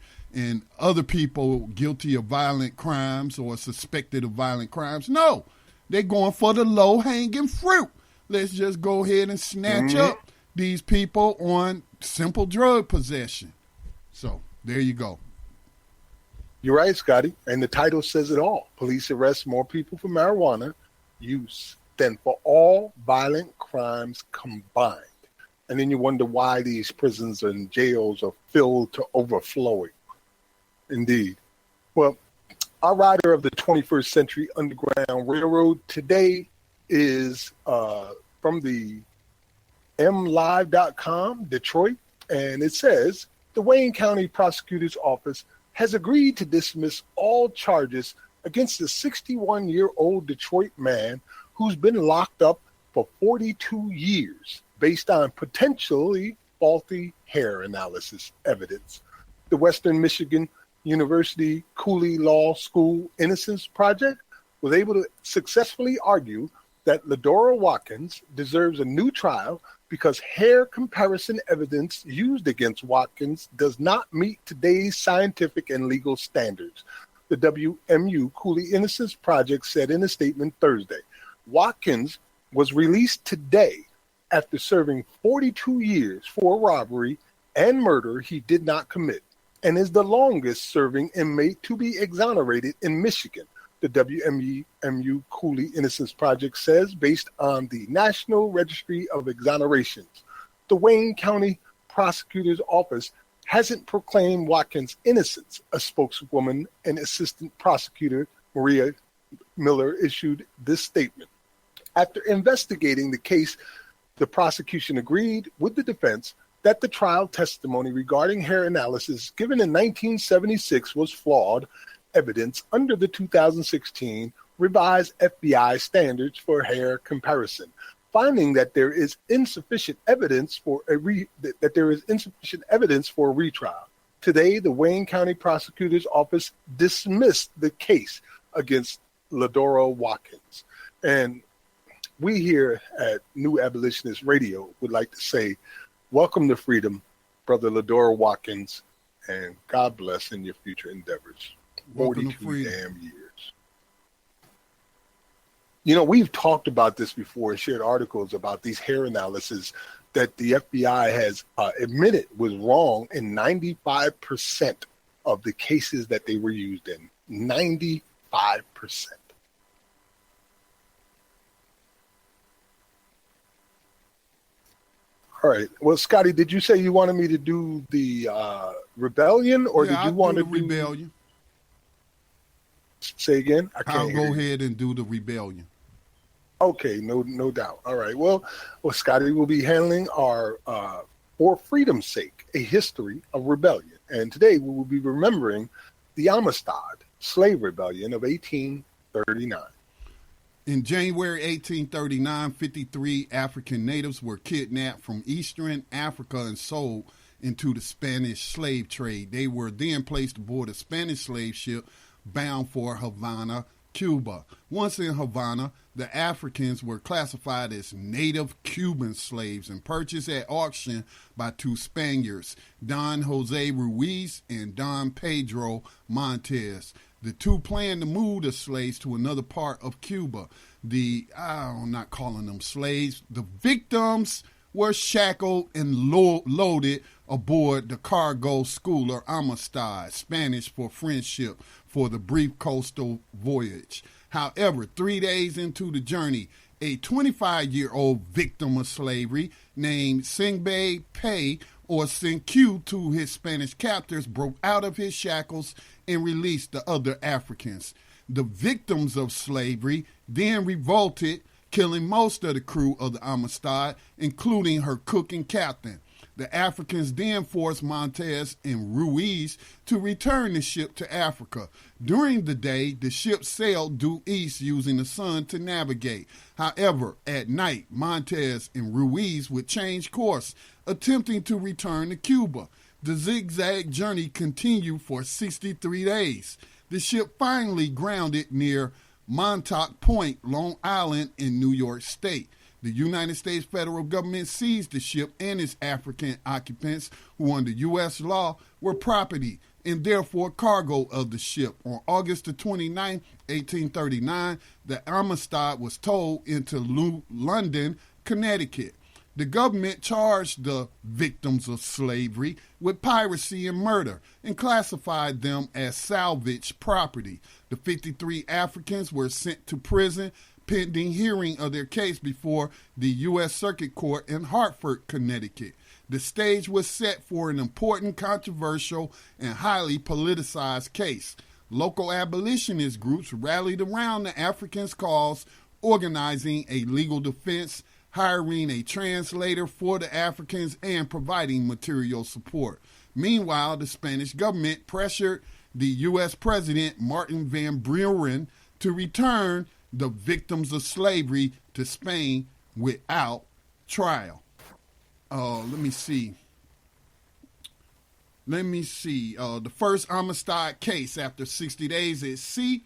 other people guilty of violent crimes or suspected of violent crimes. No, they're going for the low-hanging fruit. Let's just go ahead and snatch up these people on simple drug possession. So there you go. You're right, Scotty. And the title says it all. Police arrest more people for marijuana use than for all violent crimes combined. And then you wonder why these prisons and jails are filled to overflowing. Indeed. Well, our rider of the 21st Century Underground Railroad today is from the mlive.com, Detroit. And it says, the Wayne County Prosecutor's Office has agreed to dismiss all charges against the 61-year-old Detroit man who's been locked up for 42 years based on potentially faulty hair analysis evidence. The Western Michigan University Cooley Law School Innocence Project was able to successfully argue that Ladora Watkins deserves a new trial because hair comparison evidence used against Watkins does not meet today's scientific and legal standards. The WMU Cooley Innocence Project said in a statement Thursday, Watkins was released today after serving 42 years for robbery and murder he did not commit, and is the longest serving inmate to be exonerated in Michigan, the WMU Cooley Innocence Project says, based on the National Registry of Exonerations. The Wayne County Prosecutor's Office hasn't proclaimed Watkins' innocence, a spokeswoman and assistant prosecutor, Maria Miller, issued this statement. After investigating the case, the prosecution agreed with the defense that the trial testimony regarding hair analysis given in 1976 was flawed evidence under the 2016 revised FBI standards for hair comparison, finding that there is insufficient evidence for a retrial. Today, the Wayne County Prosecutor's Office dismissed the case against Ladora Watkins. And we here at New Abolitionist Radio would like to say, welcome to freedom, Brother Ladora Watkins, and God bless in your future endeavors. Welcome 42 damn years. You know, we've talked about this before and shared articles about these hair analyses that the FBI has admitted was wrong in 95% of the cases that they were used in. 95%. All right. Well, Scotty, did you say you wanted me to do the rebellion, or did you want to do rebellion? Say again? I'll go ahead and do the rebellion. Okay, no doubt. All right. Well, Scotty will be handling our For Freedom's Sake, a history of rebellion. And today we will be remembering the Amistad slave rebellion of 1839. In January 1839, 53 African natives were kidnapped from Eastern Africa and sold into the Spanish slave trade. They were then placed aboard a Spanish slave ship bound for Havana, Cuba. Once in Havana, the Africans were classified as native Cuban slaves and purchased at auction by two Spaniards, Don Jose Ruiz and Don Pedro Montez. The two planned to move the slaves to another part of Cuba. I'm not calling them slaves. The victims were shackled and loaded aboard the cargo schooner Amistad, Spanish for friendship, for the brief coastal voyage. However, 3 days into the journey, a 25-year-old victim of slavery named Singbe Pei, or Senku, to his Spanish captors, broke out of his shackles and released the other Africans. The victims of slavery then revolted, killing most of the crew of the Amistad, including her cook and captain. The Africans then forced Montez and Ruiz to return the ship to Africa. During the day, the ship sailed due east using the sun to navigate. However, at night, Montez and Ruiz would change course, attempting to return to Cuba. The zigzag journey continued for 63 days. The ship finally grounded near Montauk Point, Long Island in New York State. The United States federal government seized the ship and its African occupants, who under U.S. law were property and therefore cargo of the ship. On August 29, 1839, the Amistad was towed into London, Connecticut. The government charged the victims of slavery with piracy and murder and classified them as salvage property. The 53 Africans were sent to prison pending hearing of their case before the U.S. Circuit Court in Hartford, Connecticut. The stage was set for an important, controversial, and highly politicized case. Local abolitionist groups rallied around the Africans' cause, organizing a legal defense, hiring a translator for the Africans, and providing material support. Meanwhile, the Spanish government pressured the U.S. President Martin Van Buren to return the victims of slavery to Spain without trial. Let me see. The first homicide case after 60 days at sea.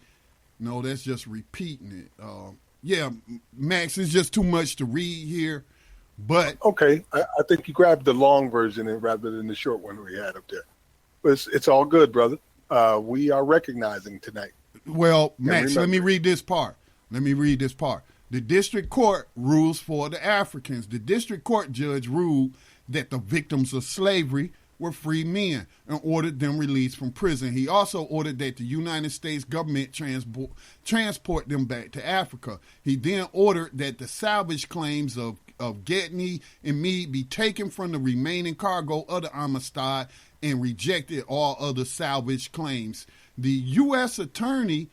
No, that's just repeating it. Yeah, Max, it's just too much to read here. But okay, I think you grabbed the long version rather than the short one we had up there. But it's all good, brother. We are recognizing tonight. Well, Max, let me read this part. The district court rules for the Africans. The district court judge ruled that the victims of slavery were free men and ordered them released from prison. He also ordered that the United States government transport them back to Africa. He then ordered that the salvage claims of Gedney and Meade be taken from the remaining cargo of the Amistad and rejected all other salvage claims. The U.S. attorney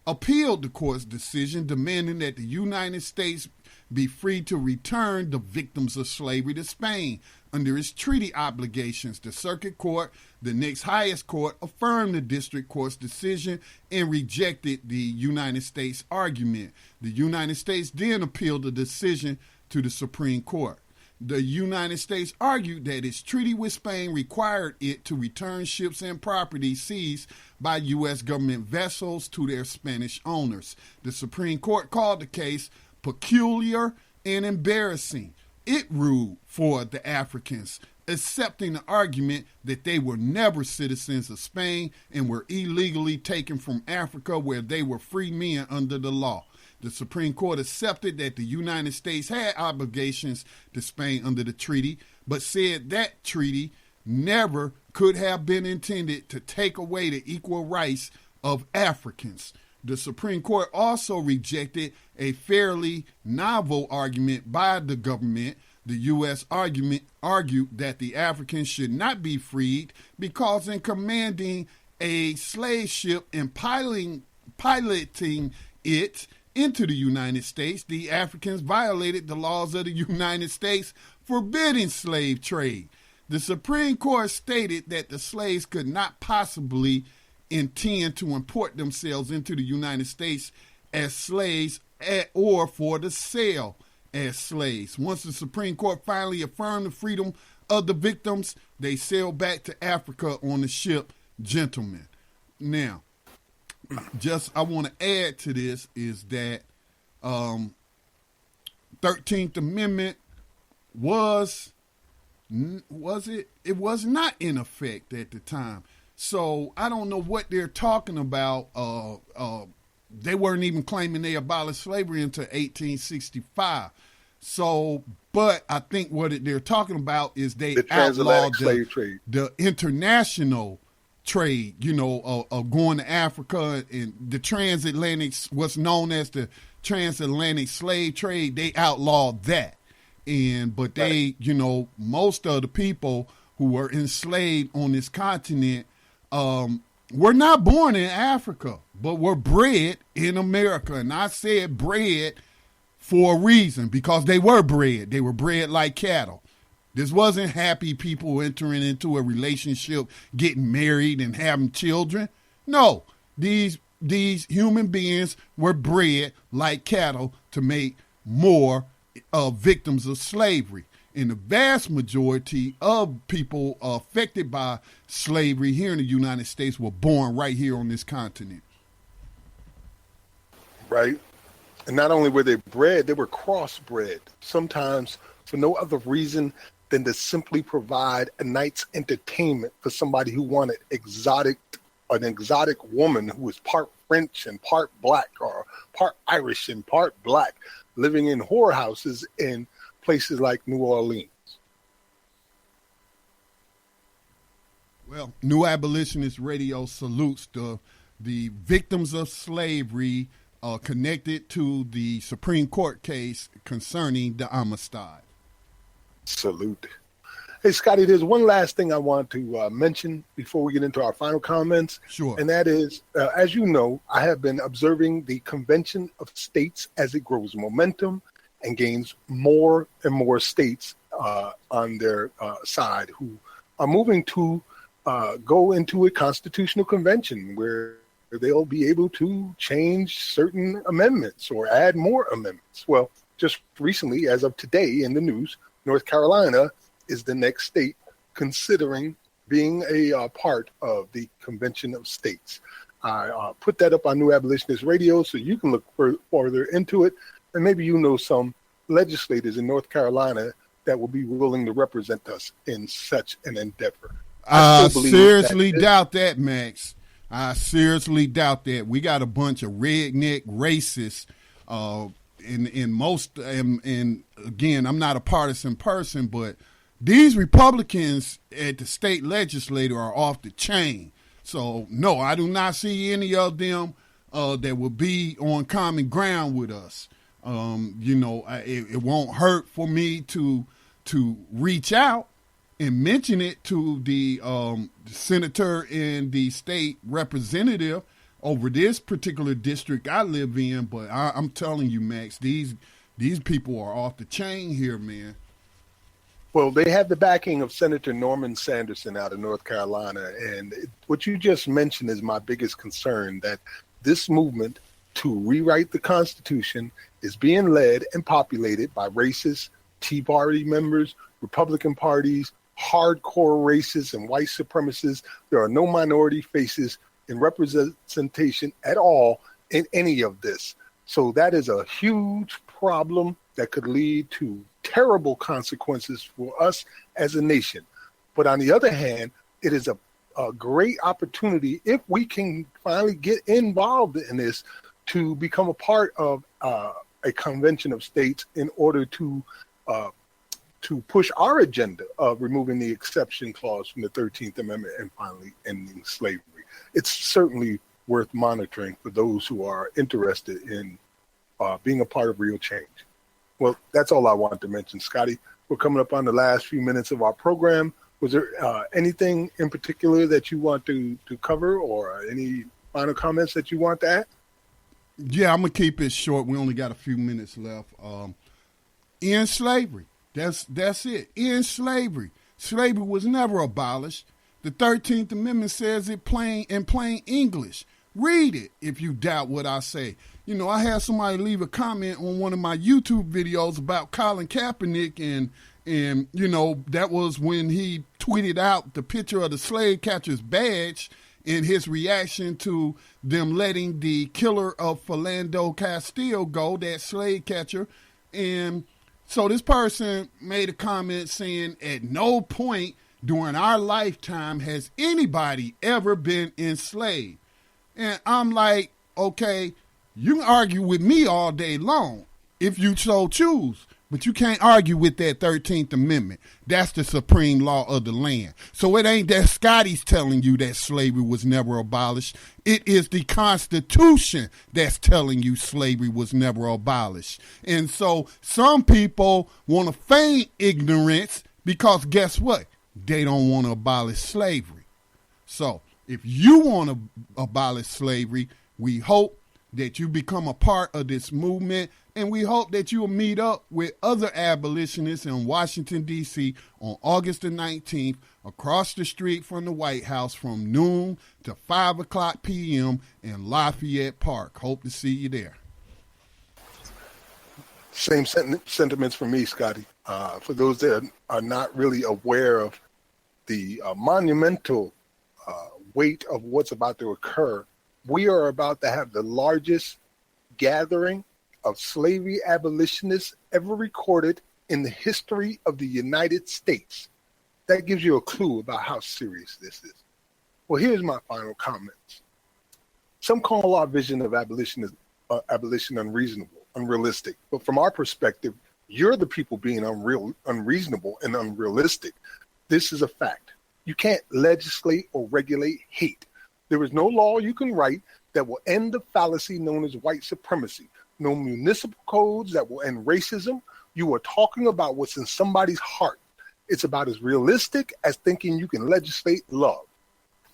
appealed the court's decision, demanding that the United States be free to return the victims of slavery to Spain under its treaty obligations. The circuit court, the next highest court, affirmed the district court's decision and rejected the United States argument. The United States then appealed the decision to the Supreme Court. The United States argued that its treaty with Spain required it to return ships and property seized by U.S. government vessels to their Spanish owners. The Supreme Court called the case peculiar and embarrassing. It ruled for the Africans, accepting the argument that they were never citizens of Spain and were illegally taken from Africa, where they were free men under the law. The Supreme Court accepted that the United States had obligations to Spain under the treaty, but said that treaty never could have been intended to take away the equal rights of Africans. The Supreme Court also rejected a fairly novel argument by the government. The U.S. argued that the Africans should not be freed because in commanding a slave ship and piloting it into the United States, the Africans violated the laws of the United States forbidding slave trade. The Supreme Court stated that the slaves could not possibly intend to import themselves into the United States as slaves or for the sale as slaves. Once the Supreme Court finally affirmed the freedom of the victims, they sailed back to Africa on the ship Gentleman. Now, I want to add to this is that 13th Amendment was not in effect at the time. So I don't know what they're talking about. They weren't even claiming they abolished slavery until 1865. So, but I think what they're talking about is they outlawed the international trade, of going to Africa, and the transatlantic, what's known as the transatlantic slave trade, they outlawed that. But they, most of the people who were enslaved on this continent were not born in Africa, but were bred in America. And I said bred for a reason, because they were bred. They were bred like cattle. This wasn't happy people entering into a relationship, getting married and having children. No, these human beings were bred like cattle to make more victims of slavery. And the vast majority of people affected by slavery here in the United States were born right here on this continent. Right. And not only were they bred, they were crossbred, sometimes for no other reason than to simply provide a night's entertainment for somebody who wanted an exotic woman who was part French and part black, or part Irish and part black, living in whorehouses in places like New Orleans. Well, New Abolitionist Radio salutes the victims of slavery connected to the Supreme Court case concerning the homicide. Salute. Hey, Scotty, there's one last thing I want to mention before we get into our final comments. Sure. And that is, as you know, I have been observing the Convention of States as it grows momentum and gains more and more states on their side who are moving to go into a constitutional convention where they'll be able to change certain amendments or add more amendments. Well, just recently, as of today in the news, North Carolina is the next state considering being a part of the Convention of States. I put that up on New Abolitionist Radio so you can look further into it, and maybe you know some legislators in North Carolina that will be willing to represent us in such an endeavor. I seriously doubt that, Max. I seriously doubt that. We got a bunch of redneck racists in most, and again, I'm not a partisan person, but these Republicans at the state legislature are off the chain. So, no, I do not see any of them that will be on common ground with us. It won't hurt for me to reach out and mention it to the senator and the state representative over this particular district I live in. But I'm telling you, Max, these people are off the chain here, man. Well, they have the backing of Senator Norman Sanderson out of North Carolina. And what you just mentioned is my biggest concern, that this movement to rewrite the Constitution is being led and populated by racist Tea Party members, Republican parties, hardcore racists and white supremacists. There are no minority faces in representation at all in any of this. So that is a huge problem that could lead to terrible consequences for us as a nation. But on the other hand, it is a great opportunity, if we can finally get involved in this, to become a part of a convention of states in order to push our agenda of removing the exception clause from the 13th Amendment and finally ending slavery. It's certainly worth monitoring for those who are interested in being a part of real change. Well, that's all I wanted to mention, Scotty. We're coming up on the last few minutes of our program. Was there anything in particular that you want to cover, or any final comments that you want to add? Yeah, I'm going to keep it short. We only got a few minutes left. End slavery. That's it. End slavery. Slavery was never abolished. The 13th Amendment says it in plain English. Read it if you doubt what I say. You know, I had somebody leave a comment on one of my YouTube videos about Colin Kaepernick, and you know, that was when he tweeted out the picture of the slave catcher's badge and his reaction to them letting the killer of Philando Castile go, that slave catcher. And so this person made a comment saying, at no point during our lifetime has anybody ever been enslaved. And I'm like, okay, you can argue with me all day long if you so choose, but you can't argue with that 13th Amendment. That's the supreme law of the land. So it ain't that Scotty's telling you that slavery was never abolished. It is the Constitution that's telling you slavery was never abolished. And so some people want to feign ignorance because guess what? They don't want to abolish slavery. So if you want to abolish slavery, we hope that you become a part of this movement, and we hope that you will meet up with other abolitionists in Washington, D.C. on August the 19th across the street from the White House from noon to 5 o'clock p.m. in Lafayette Park. Hope to see you there. Same sentiments for me, Scotty. For those that are not really aware of the monumental weight of what's about to occur, we are about to have the largest gathering of slavery abolitionists ever recorded in the history of the United States. That gives you a clue about how serious this is. Well, here's my final comments. Some call our vision of abolition unreasonable, unrealistic, but from our perspective, You're the people being unreasonable and unrealistic. This is a fact. You can't legislate or regulate hate. There is no law you can write that will end the fallacy known as white supremacy. No municipal codes that will end racism. You are talking about what's in somebody's heart. It's about as realistic as thinking you can legislate love.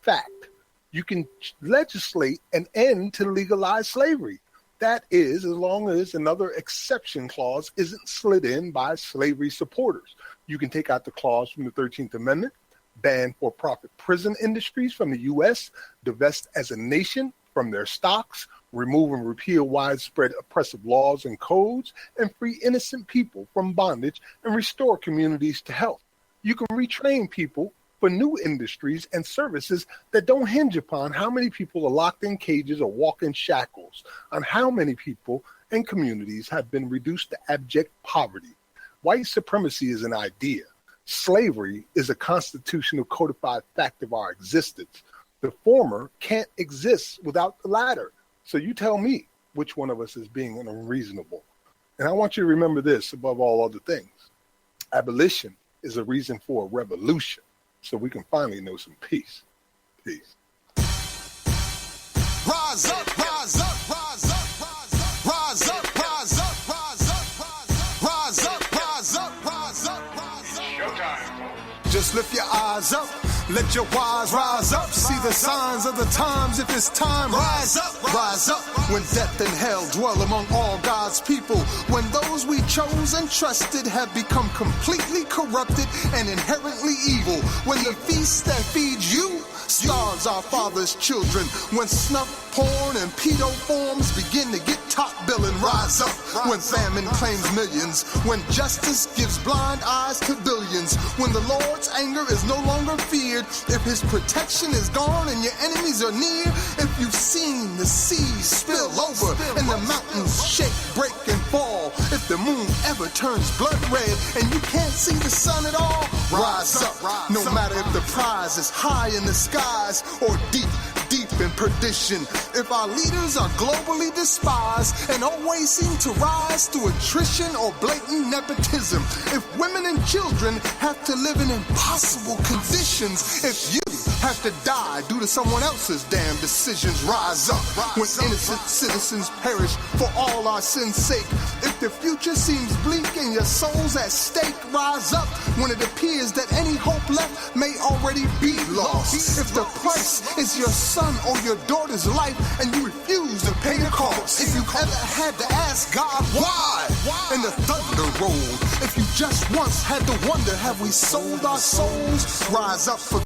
Fact. You can legislate an end to legalize slavery. That is, as long as another exception clause isn't slid in by slavery supporters. You can take out the clause from the 13th Amendment, ban for-profit prison industries from the U.S., divest as a nation from their stocks, remove and repeal widespread oppressive laws and codes, and free innocent people from bondage and restore communities to health. You can retrain people for new industries and services that don't hinge upon how many people are locked in cages or walk in shackles, on how many people and communities have been reduced to abject poverty. White supremacy is an idea. Slavery is a constitutional codified fact of our existence. The former can't exist without the latter. So you tell me which one of us is being unreasonable. And I want you to remember this above all other things. Abolition is a reason for a revolution, so we can finally know some peace. Peace. Rise up, rise up, rise up, rise up, rise up, rise up, rise up, rise up, rise up, rise up. Showtime. Just lift your eyes up. Let your wise rise up. See the signs of the times if it's time. Rise up, rise up. When death and hell dwell among all God's people. When those we chose and trusted have become completely corrupted and inherently evil. When the feast that feeds you starves our father's children. When snuff, porn, and pedo forms begin to get top billing. Rise up. When famine claims millions. When justice gives blind eyes to billions. When the Lord's anger is no longer feared. If his protection is gone and your enemies are near. If you've seen the seas spill over and the mountains shake, break, and fall. If the moon ever turns blood red and you can't see the sun at all. Rise up. No matter if the prize is high in the skies or deep in perdition. If our leaders are globally despised and always seem to rise through attrition or blatant nepotism. If women and children have to live in impossible conditions. If you have to die due to someone else's damn decisions. Rise up. When innocent citizens perish for all our sins' sake. If the future seems bleak and your soul's at stake. Rise up. When it appears that any hope left may already be lost. If the price is your son or your daughter's life and you refuse to pay the cost. If you've ever had to ask God why and the thunder rolled. If you just once had to wonder, have we sold our souls? Rise up for